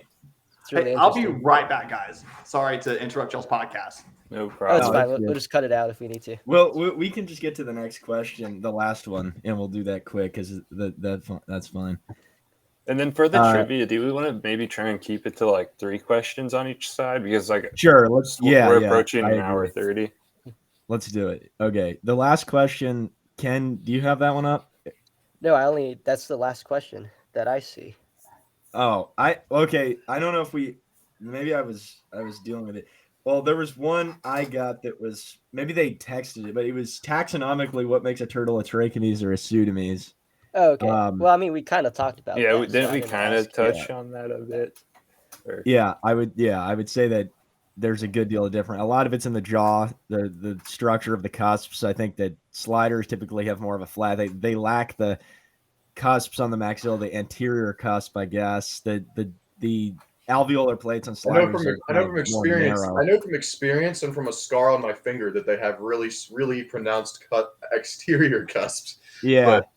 Speaker 2: It's really I'll be right back, guys. Sorry to interrupt y'all's podcast.
Speaker 4: No problem.
Speaker 5: That's fine. We'll just cut it out if we need to.
Speaker 1: Well, we can just get to the next question, the last one, and we'll do that quick because that's fine.
Speaker 4: And then for the trivia, do we want to maybe try and keep it to like 3 questions on each side? Because
Speaker 1: sure,
Speaker 4: we're approaching an hour 30.
Speaker 1: Let's do it. Okay, the last question. Ken, do you have that one up?
Speaker 5: No, that's the last question that I see.
Speaker 1: Oh, okay. I don't know if maybe I was dealing with it. Well, there was one I got that was maybe they texted it, but it was taxonomically what makes a turtle a Trachomys or a Pseudomys.
Speaker 5: Oh, okay. Well, I mean, we kind of talked about.
Speaker 4: Yeah,
Speaker 5: that,
Speaker 4: didn't we kind of touch on that a bit?
Speaker 1: Yeah, I would say that there's a good deal of different. A lot of it's in the jaw, the structure of the cusps. I think that sliders typically have more of a flat. They lack the cusps on the maxilla, the anterior cusp, I guess. The alveolar plates on
Speaker 3: I
Speaker 1: sliders.
Speaker 3: know from experience. I know from experience and from a scar on my finger that they have really, really pronounced cut exterior cusps.
Speaker 1: Yeah.
Speaker 3: But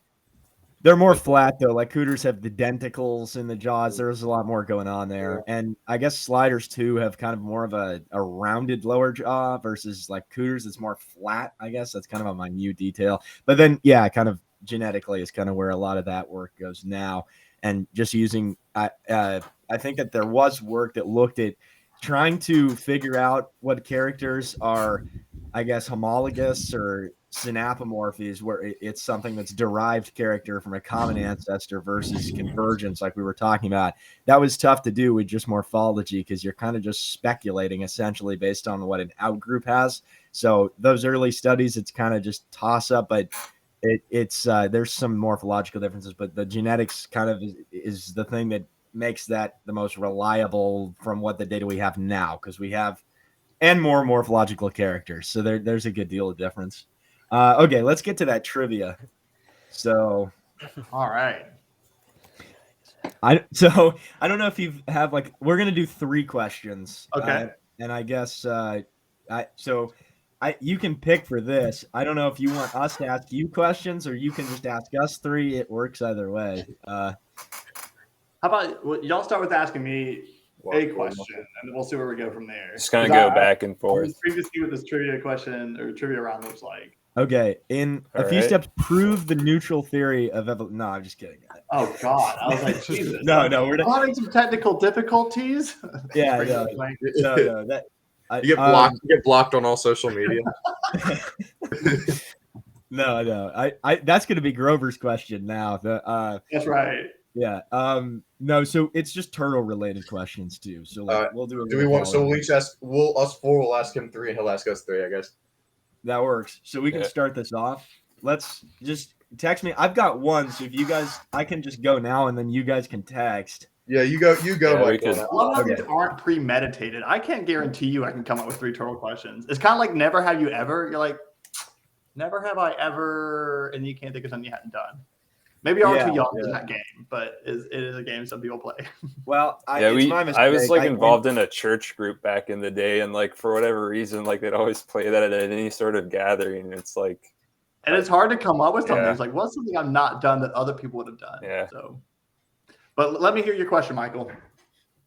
Speaker 1: they're more flat though. Like cooters have the denticles in the jaws. There's a lot more going on there. And I guess sliders too have kind of more of a rounded lower jaw versus like cooters. It's more flat. I guess that's kind of a minute detail. But then, yeah, kind of genetically is kind of where a lot of that work goes now. And just using, I think that there was work that looked at trying to figure out what characters are, I guess, homologous or synapomorphies, where it's something that's derived character from a common ancestor versus convergence, like we were talking about. That was tough to do with just morphology because you're kind of just speculating essentially based on what an outgroup has. So those early studies, it's kind of just toss up, but it's there's some morphological differences, but the genetics kind of is the thing that makes that the most reliable from what the data we have now, because we have and more morphological characters. So there's a good deal of difference. Okay, let's get to that trivia. So,
Speaker 2: all right.
Speaker 1: I don't know if you have like, we're gonna do 3 questions.
Speaker 2: Okay.
Speaker 1: And I guess you can pick for this. I don't know if you want us to ask you questions or you can just ask us 3. It works either way.
Speaker 2: How about y'all start with asking me a question, and we'll see where we go from there.
Speaker 4: Just kind of go back and forth.
Speaker 2: Previously, what this trivia question or trivia round looks like.
Speaker 1: Okay, in a few steps, prove the neutral theory of evolution. No, I'm just kidding.
Speaker 2: Oh God, I was like, Jesus.
Speaker 1: No, we're not
Speaker 2: having some technical difficulties.
Speaker 1: Yeah, no. That
Speaker 3: you get blocked on all social media.
Speaker 1: No. I that's going to be Grover's question now.
Speaker 2: That's right.
Speaker 1: Yeah. No. So it's just turtle related questions too. So we'll do.
Speaker 3: Do we want? So we'll each ask. Us 4 will ask him 3, and he'll ask us 3. I guess
Speaker 1: that works. So we can start this off. Let's just text me. I've got one. So if you guys, I can just go now, and then you guys can text.
Speaker 3: Yeah, you go.
Speaker 2: A lot of these aren't premeditated. I can't guarantee you I can come up with 3 turtle questions. It's kind of like never have you ever. You're like, never have I ever, and you can't think of something you hadn't done. Maybe you're too young in that game, but it is a game some people play.
Speaker 1: Well,
Speaker 4: I was like involved in a church group back in the day, and like for whatever reason, like they'd always play that at any sort of gathering. It's like,
Speaker 2: and it's hard to come up with something. It's like, what's something I've not done that other people would have done?
Speaker 4: Yeah.
Speaker 2: So, but let me hear your question, Michael.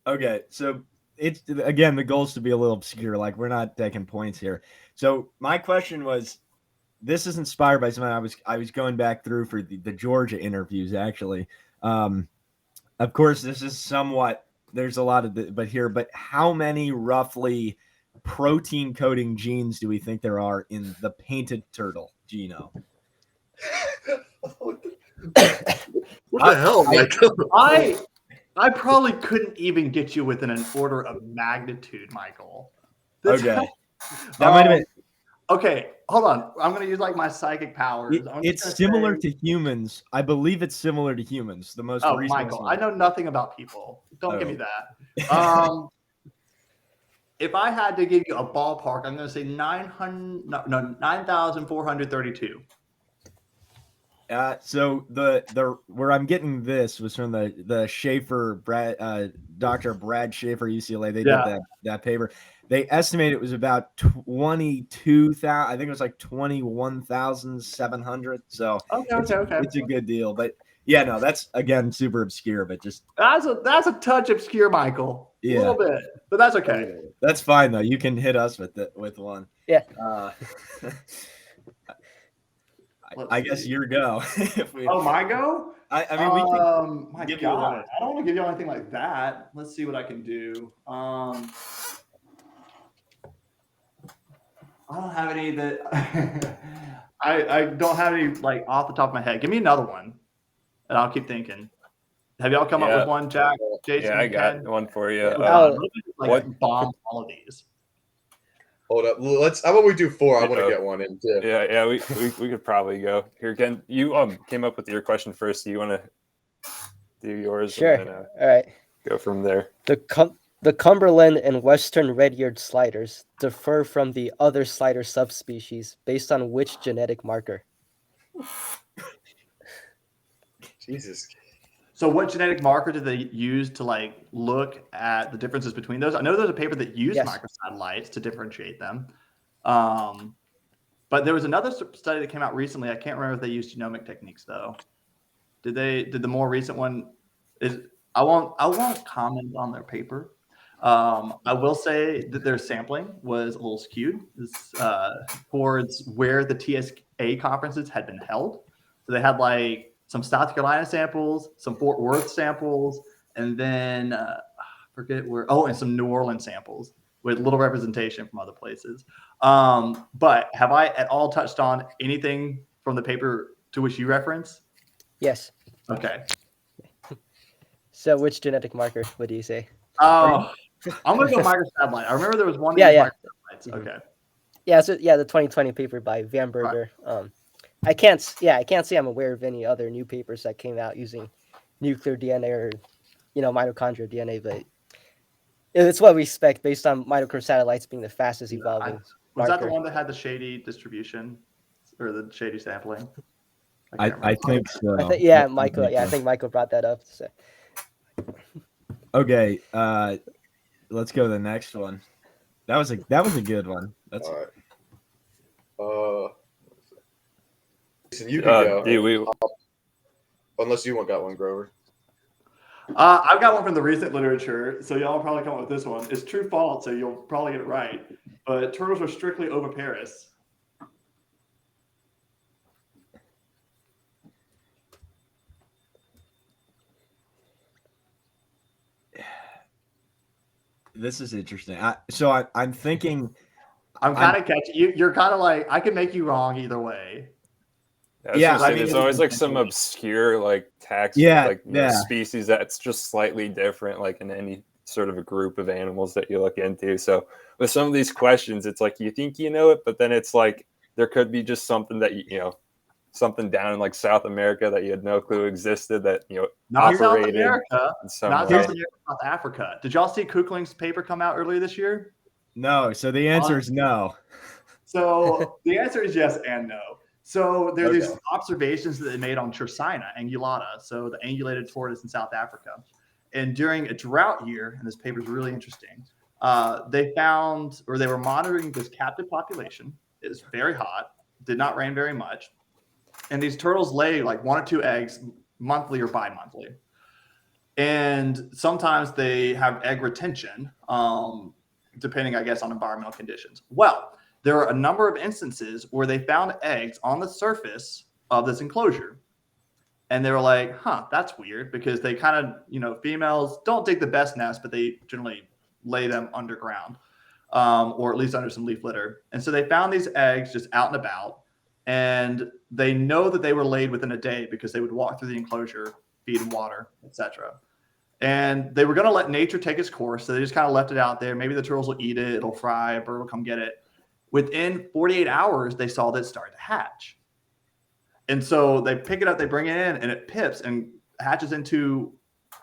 Speaker 1: Okay, so it's again the goal is to be a little obscure. Like we're not taking points here. So my question was. This is inspired by something I was going back through for the Georgia interviews, actually. Of course, this is somewhat, there's a lot of but how many roughly protein coding genes do we think there are in the painted turtle genome?
Speaker 3: What the hell, Michael?
Speaker 2: I probably couldn't even get you within an order of magnitude, Michael.
Speaker 1: Okay. That might have been.
Speaker 2: Okay, hold on. I'm going to use like my psychic powers.
Speaker 1: It's similar to humans. I believe it's similar to humans. The most recent.
Speaker 2: Michael, I know nothing about people. Don't give me that. If I had to give you a ballpark, I'm going to say 9,432.
Speaker 1: So the where I'm getting this was from the Schaefer Dr. Brad Schaefer UCLA. They did that paper. They estimate it was about 22,000. I think it was like 21,700. So
Speaker 2: okay.
Speaker 1: It's a good deal. But yeah, no, that's again super obscure. But just
Speaker 2: that's a touch obscure, Michael.
Speaker 1: Yeah.
Speaker 2: A little bit, but that's okay.
Speaker 1: That's fine though. You can hit us with one.
Speaker 5: Yeah.
Speaker 2: I
Speaker 1: guess your go.
Speaker 2: My go?
Speaker 1: I mean, we can
Speaker 2: my God, I don't want to give you anything like that. Let's see what I can do. I don't have any that I don't have any like off the top of my head. Give me another one, and I'll keep thinking. Have y'all come up with one, Jack? Jason?
Speaker 4: Yeah, I got one for you.
Speaker 2: What bomb all of these?
Speaker 3: Hold up. How about we do 4? I want to get one in too.
Speaker 4: Yeah. We could probably go here. Ken, you came up with your question first. Do you want to do yours?
Speaker 5: Sure.
Speaker 4: And then,
Speaker 5: all right.
Speaker 4: Go from there.
Speaker 5: The Cumberland and Western red-eared sliders differ from the other slider subspecies based on which genetic marker?
Speaker 3: Jesus.
Speaker 2: So what genetic marker did they use to like look at the differences between those? I know there's a paper that used microsatellites to differentiate them. But there was another study that came out recently. I can't remember if they used genomic techniques though. Did the more recent one I won't comment on their paper. I will say that their sampling was a little skewed towards where the TSA conferences had been held. So they had like some South Carolina samples, some Fort Worth samples, and then forget where. Oh, and some New Orleans samples with little representation from other places. But have I at all touched on anything from the paper to which you reference?
Speaker 5: Yes.
Speaker 2: Okay.
Speaker 5: So which genetic marker would you say?
Speaker 2: Oh, I'm going to go microsatellite. I remember there was one. Microsatellites.
Speaker 5: Mm-hmm.
Speaker 2: Okay.
Speaker 5: Yeah. So the 2020 paper by Van Berger. Right. I can't say I'm aware of any other new papers that came out using nuclear DNA or, mitochondrial DNA, but it's what we expect based on microsatellites being the fastest evolving.
Speaker 2: Was that the one that had the shady distribution or the shady sampling?
Speaker 1: I think so.
Speaker 5: Michael. I think Michael brought that up. So.
Speaker 1: Okay, let's go to the next one. That was a good one. That's
Speaker 3: all right. Jason, you can go. Unless you got one, Grover.
Speaker 2: I've got one from the recent literature, so y'all will probably come up with this one. It's true false, so you'll probably get it right. But turtles are strictly oviparous.
Speaker 1: This is interesting. I'm thinking.
Speaker 2: I'm kind of catching you. You're kind of like, I can make you wrong either way.
Speaker 4: There's always like some obscure like tax species that's just slightly different, like in any sort of a group of animals that you look into. So with some of these questions, it's like you think you know it, but then it's like there could be just something that something down in like South America that you had no clue existed that
Speaker 2: not
Speaker 4: operated
Speaker 2: South America, South Africa. Did y'all see Kuchling's paper come out earlier this year?
Speaker 1: No. So the answer is no.
Speaker 2: So the answer is yes and no. So there are these observations that they made on Chercina angulata, so the angulated tortoise in South Africa. And during a drought year, and this paper is really interesting, they were monitoring this captive population. It was very hot, did not rain very much. And these turtles lay like 1 or 2 eggs monthly or bi-monthly. And sometimes they have egg retention, depending, I guess, on environmental conditions. Well, there are a number of instances where they found eggs on the surface of this enclosure. And they were like, that's weird, because they kind of, females don't dig the best nest, but they generally lay them underground, or at least under some leaf litter. And so they found these eggs just out and about, and they know that they were laid within a day because they would walk through the enclosure, feed them water, etc. And they were going to let nature take its course. So they just kind of left it out there. Maybe the turtles will eat it. It'll fry. A bird will come get it. Within 48 hours, they saw that it started to hatch. And so they pick it up, they bring it in, and it pips and hatches into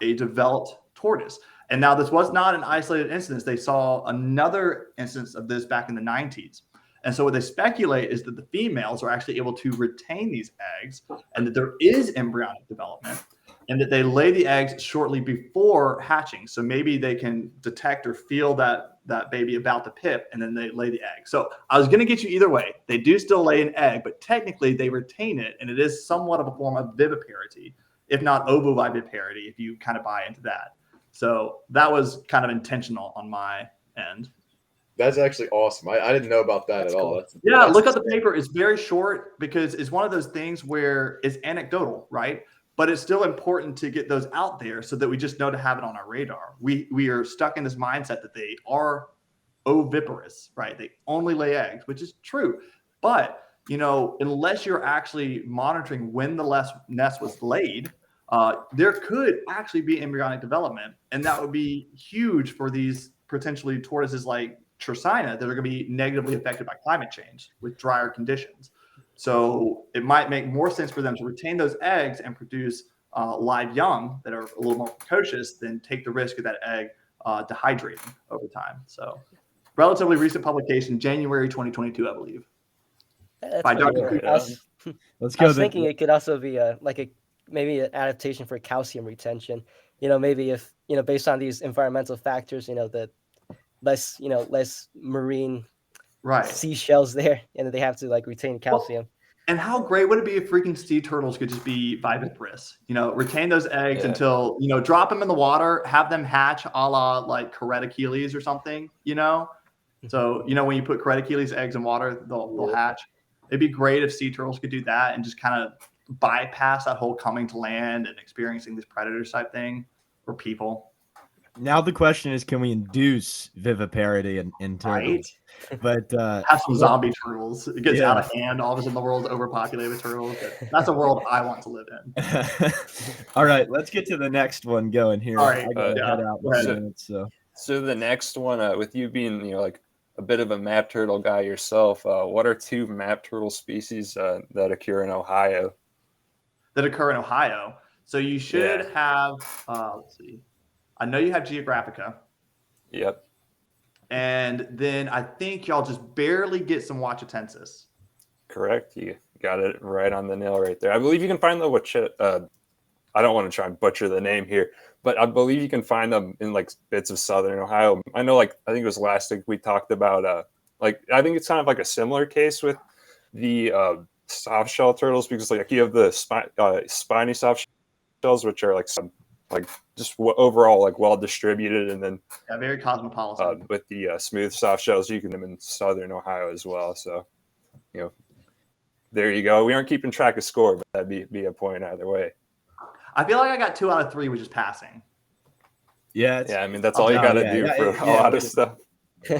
Speaker 2: a developed tortoise. And now this was not an isolated instance. They saw another instance of this back in the 90s. And so what they speculate is that the females are actually able to retain these eggs, and that there is embryonic development, and that they lay the eggs shortly before hatching. So maybe they can detect or feel that baby about to pip, and then they lay the egg. So I was going to get you either way. They do still lay an egg, but technically they retain it, and it is somewhat of a form of viviparity, if not ovoviviparity, if you kind of buy into that. So that was kind of intentional on my end.
Speaker 3: That's actually awesome. I didn't know about that at all.
Speaker 2: Look at the paper. It's very short because it's one of those things where it's anecdotal, right? But it's still important to get those out there so that we just know to have it on our radar. We are stuck in this mindset that they are oviparous, right? They only lay eggs, which is true. But, unless you're actually monitoring when the nest was laid, there could actually be embryonic development. And that would be huge for these potentially tortoises like Chercina that are going to be negatively affected by climate change with drier conditions. So it might make more sense for them to retain those eggs and produce live young that are a little more precocious than take the risk of that egg dehydrating over time. So relatively recent publication, January 2022, I believe.
Speaker 5: That's
Speaker 2: by Dr.
Speaker 5: Let's go. I was thinking it could also be like a maybe an adaptation for calcium retention. Maybe if based on these environmental factors, the less marine seashells there, and they have to like retain calcium.
Speaker 2: And how great would it be if freaking sea turtles could just be viviparous? Retain those eggs until, drop them in the water, have them hatch a la like Ecology or something, So, when you put Ecology's eggs in water, they'll hatch. It'd be great if sea turtles could do that and just kind of bypass that whole coming to land and experiencing these predators type thing for people.
Speaker 1: Now the question is, can we induce viviparity in turtles? But
Speaker 2: have some zombie turtles. It gets out of hand. All of a sudden, the world's overpopulated with turtles. That's a world I want to live in.
Speaker 1: All right, let's get to the next one going here.
Speaker 2: All right,
Speaker 1: I gotta head out in a minute,
Speaker 4: so the next one, with you being like a bit of a map turtle guy yourself, what are 2 map turtle species that occur in Ohio?
Speaker 2: So you should have. Let's see. I know you have Geographica.
Speaker 4: Yep.
Speaker 2: And then I think y'all just barely get some Wachatensis.
Speaker 4: Correct. You got it right on the nail right there. I believe you can find the I don't want to try and butcher the name here, but I believe you can find them in like bits of southern Ohio. I know, I think it was last week we talked about I think it's kind of like a similar case with the soft shell turtles, because like you have the spiny soft shells, which are like just overall like well distributed, and then
Speaker 2: very cosmopolitan.
Speaker 4: With the smooth soft shells, you can them in southern Ohio as well. So, there you go. We aren't keeping track of score, but that'd be a point either way.
Speaker 2: I feel like I got 2 out of 3, which is passing.
Speaker 1: Yeah,
Speaker 4: I mean that's all you got to do for a lot of stuff.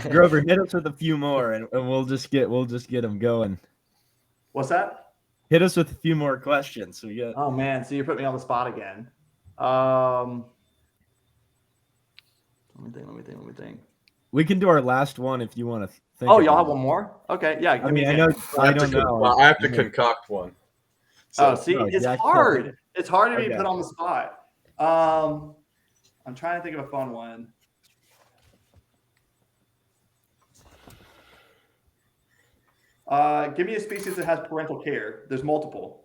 Speaker 1: Grover, hit us with a few more, and we'll just get them going.
Speaker 2: What's that?
Speaker 1: Hit us with a few more questions. So
Speaker 2: Oh man, so you put me on the spot again. Let me think.
Speaker 1: We can do our last one if you want to think.
Speaker 2: Oh, y'all have one more? Okay, yeah.
Speaker 1: I don't know.
Speaker 3: I have to concoct one.
Speaker 2: So, it's hard. It's hard to be put on the spot. I'm trying to think of a fun one. Give me a species that has parental care. There's multiple.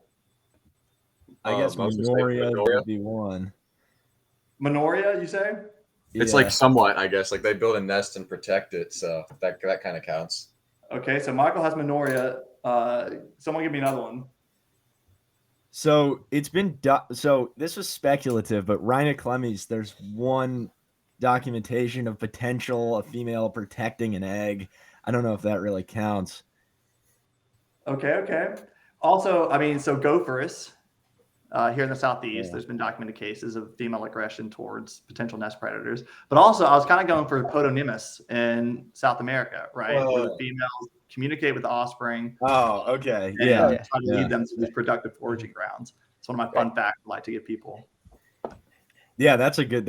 Speaker 1: I guess Minoria would be one.
Speaker 2: Minoria, you say?
Speaker 3: It's like somewhat, I guess. Like they build a nest and protect it, so that kind of counts.
Speaker 2: Okay, so Michael has Minoria. Someone give me another one.
Speaker 1: So it's been so this was speculative, but Rhinoclemes, there's one documentation of potential a female protecting an egg. I don't know if that really counts.
Speaker 2: Okay. Also, so Gopherus. Here in the Southeast, there's been documented cases of female aggression towards potential nest predators. But also, I was kind of going for Podonimus in South America, right? Where the females communicate with the offspring.
Speaker 1: Oh, okay.
Speaker 2: Try to lead them to these productive foraging grounds. It's one of my fun facts I like to give people.
Speaker 1: Yeah, that's a good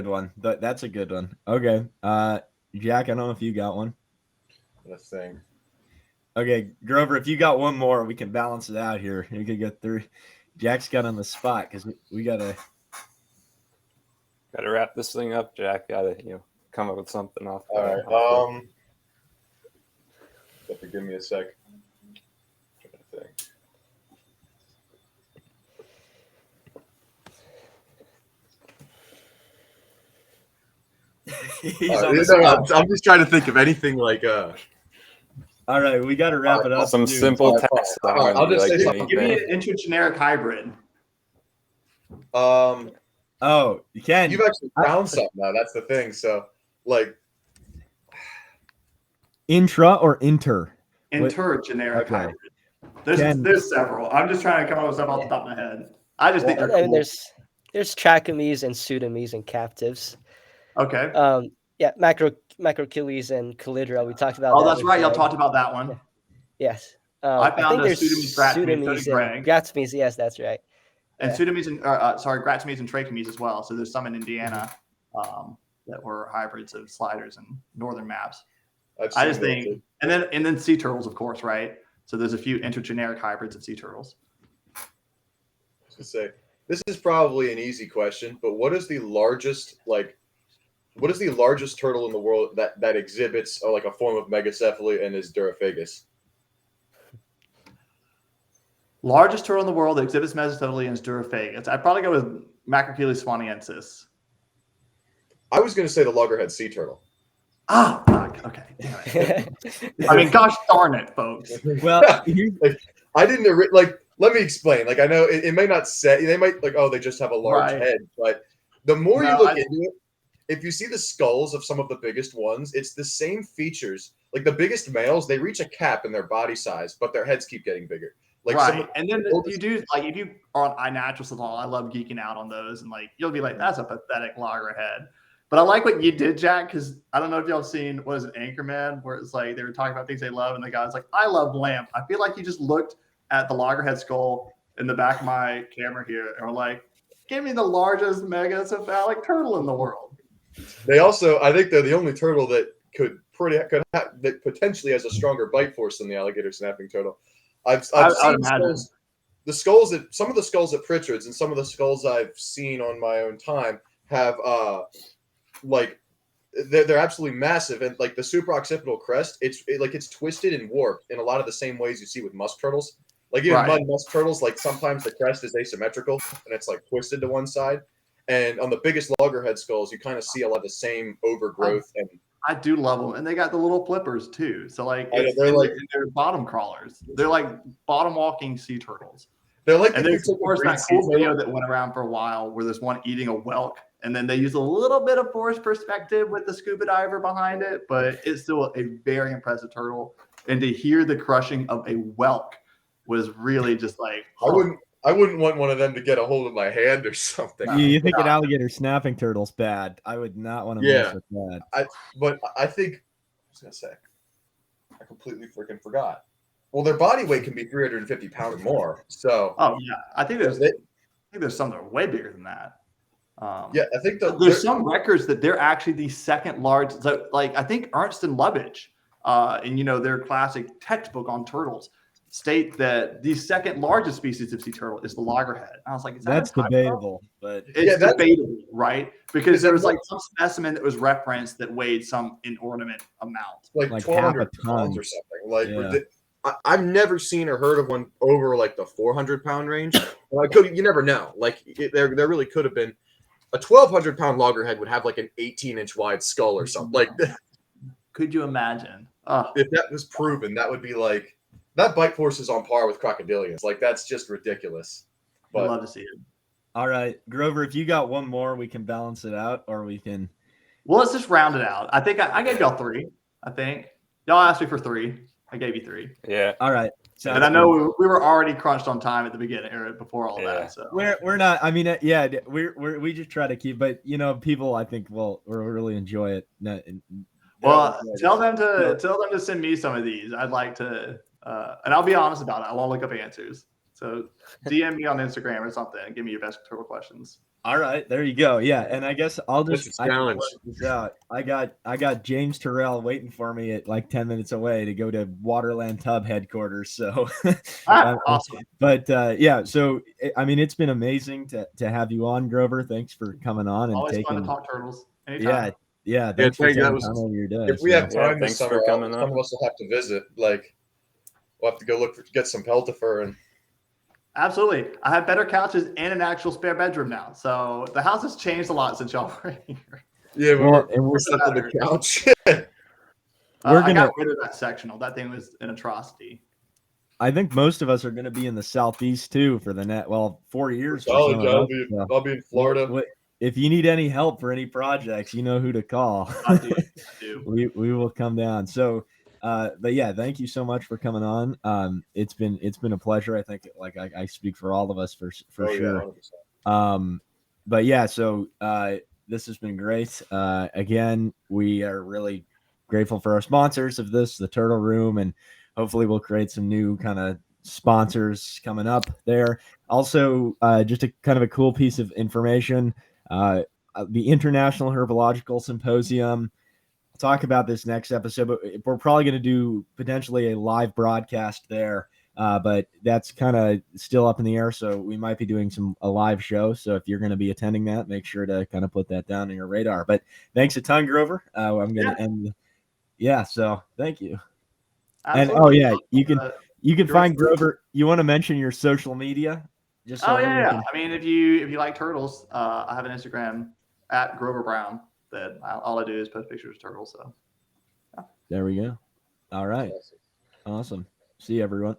Speaker 1: one. That's a good one. Okay. Jack, I don't know if you got one.
Speaker 3: Let's think.
Speaker 1: Okay, Grover, if you got one more, we can balance it out here. You could get 3. Jack's got on the spot because we gotta
Speaker 4: wrap this thing up. Jack gotta come up with something off.
Speaker 3: All right. Have to give me a sec. I'm trying to think. I'm just trying to think of anything like.
Speaker 1: All right, we got to wrap it up.
Speaker 4: Some simple tests.
Speaker 3: I'll just say something.
Speaker 2: Give me an intrageneric hybrid.
Speaker 1: Oh, you can.
Speaker 3: You've actually found something now. That's the thing. So, like,
Speaker 1: intra or inter?
Speaker 2: Intergeneric hybrid. There's several. I'm just trying to come up with stuff off the top of my head. I just think they're cool.
Speaker 5: There's Trachemes and Pseudomes and captives.
Speaker 2: Okay.
Speaker 5: Macrochilies and Calidra. We talked about.
Speaker 2: Oh, that's right. Y'all talked about that one.
Speaker 5: Yes.
Speaker 2: I found
Speaker 5: think
Speaker 2: Pseudomes,
Speaker 5: Gratzmes. Yes, that's right.
Speaker 2: And Pseudomes and Gratzmes and Trachemes as well. So there's some in Indiana that were hybrids of sliders and northern maps. I just think, and then sea turtles, of course, right? So there's a few intergeneric hybrids of sea turtles.
Speaker 3: I was gonna say, this is probably an easy question, but what is the largest turtle in the world that exhibits like a form of megacephaly and is duraphagous?
Speaker 2: Largest turtle in the world that exhibits mesocephaly and is durophagous. I'd probably go with Macrocheles swaniensis.
Speaker 3: I was going to say the loggerhead sea turtle.
Speaker 2: Ah, fuck. Okay. Damn it. I mean, gosh darn it, folks.
Speaker 1: Well,
Speaker 3: like, I didn't like. Let me explain. Like, I know it may not say, they might like, oh, they just have a large head, but the more you look into it, if you see the skulls of some of the biggest ones, it's the same features. Like the biggest males, they reach a cap in their body size, but their heads keep getting bigger. Like
Speaker 2: and then you do like if you are on iNaturalist at all, I love geeking out on those, and like you'll be like, that's a pathetic loggerhead. But I like what you did, Jack, because I don't know if y'all have seen what is it, Anchorman, where it's like they were talking about things they love, and the guy's like, I love lamp. I feel like you just looked at the loggerhead skull in the back of my camera here, and we're like, give me the largest megacephalic turtle in the world.
Speaker 3: They also, I think they're the only turtle that that potentially has a stronger bite force than the alligator snapping turtle. I've seen skulls that some of the skulls at Pritchard's and some of the skulls I've seen on my own time have like they're absolutely massive, and like the supraoccipital crest, it's twisted and warped in a lot of the same ways you see with musk turtles. Like even mud musk turtles, like sometimes the crest is asymmetrical and it's like twisted to one side. And on the biggest loggerhead skulls, you kind of see a lot of the same overgrowth. And
Speaker 2: I do love them, and they got the little flippers too. So like they're bottom crawlers. They're like bottom walking sea turtles.
Speaker 3: They're like,
Speaker 2: and there's of course that cool video that went around for a while where there's one eating a whelk, and then they use a little bit of forced perspective with the scuba diver behind it, but it's still a very impressive turtle. And to hear the crushing of a whelk was really just like,
Speaker 3: I wouldn't want one of them to get a hold of my hand or something.
Speaker 1: You think an alligator snapping turtle's bad? I would not want to mess with that.
Speaker 3: But I think I was gonna say, I completely freaking forgot. Well, their body weight can be 350 pounds or more. So
Speaker 2: I think there's some that are way bigger than that.
Speaker 3: I think
Speaker 2: there's some records that they're actually the second largest. So, like I think Ernst and Lovitch, their classic textbook on turtles, state that the second largest species of sea turtle is the loggerhead. I was like,
Speaker 1: that's debatable, but
Speaker 2: it's debatable, right? Because there was like some specimen that was referenced that weighed some inordinate amount,
Speaker 3: like 1,200 pounds or something. Like I've never seen or heard of one over like the 400-pound range. You never know. Like there really could have been a 1,200-pound loggerhead would have like an 18-inch wide skull or something. Like,
Speaker 2: could you imagine?
Speaker 3: If that was proven, that would be like. That bite force is on par with crocodilians. Like, that's just ridiculous.
Speaker 2: I'd love to see it.
Speaker 1: All right, Grover, if you got one more, we can balance it out, or we can.
Speaker 2: Well, let's just round it out. I think I gave y'all 3. I think y'all asked me for 3. I gave you 3.
Speaker 4: Yeah.
Speaker 1: All right.
Speaker 2: And I know we were already crunched on time at the beginning or before all that. So
Speaker 1: we're not. I mean, we just try to keep, but people I think will really enjoy it.
Speaker 2: Tell them to send me some of these. I'd like to. And I'll be honest about it. I won't look up answers. So DM me on Instagram or something and give me your best turtle questions.
Speaker 1: All right, there you go. Yeah, and I guess I'll just
Speaker 3: challenge.
Speaker 1: I got James Terrell waiting for me at like 10 minutes away to go to Waterland Tub headquarters. So
Speaker 2: awesome.
Speaker 1: But so I mean, it's been amazing to have you on, Grover. Thanks for coming on and
Speaker 2: always
Speaker 1: taking
Speaker 2: fun to talk turtles. Anytime.
Speaker 1: Yeah. Thanks for taking time over your day.
Speaker 3: If we have time
Speaker 4: this summer, some of
Speaker 3: us will have to visit. Like, we'll have to go get some peltifer and.
Speaker 2: Absolutely. I have better couches and an actual spare bedroom now. So the house has changed a lot since y'all were here.
Speaker 3: Yeah, we're stuck on the couch.
Speaker 2: I got rid of that sectional. That thing was an atrocity.
Speaker 1: I think most of us are going to be in the Southeast too for the 4 years.
Speaker 3: I'll be in Florida.
Speaker 1: If you need any help for any projects, you know who to call.
Speaker 2: I do.
Speaker 1: We will come down. So, but yeah, thank you so much for coming on. It's been a pleasure. I think I speak for all of us for sure. Yeah, but yeah, so this has been great. Again, we are really grateful for our sponsors of this, the Turtle Room, and hopefully we'll create some new kind of sponsors coming up there. Also, just a kind of a cool piece of information. The International Herbological Symposium. I'll talk about this next episode, but we're probably going to do potentially a live broadcast there. But that's kind of still up in the air, so we might be doing a live show. So if you're going to be attending that, make sure to kind of put that down on your radar. But thanks a ton, Grover. I'm going to end. Yeah, so thank you.
Speaker 2: Absolutely.
Speaker 1: And you You can find Grover. You want to mention your social media?
Speaker 2: Just so yeah. I mean, if you like turtles, I have an Instagram at Grover Brown. That all I do is post pictures of turtles. So
Speaker 1: there we go. All right. Awesome. See you, everyone.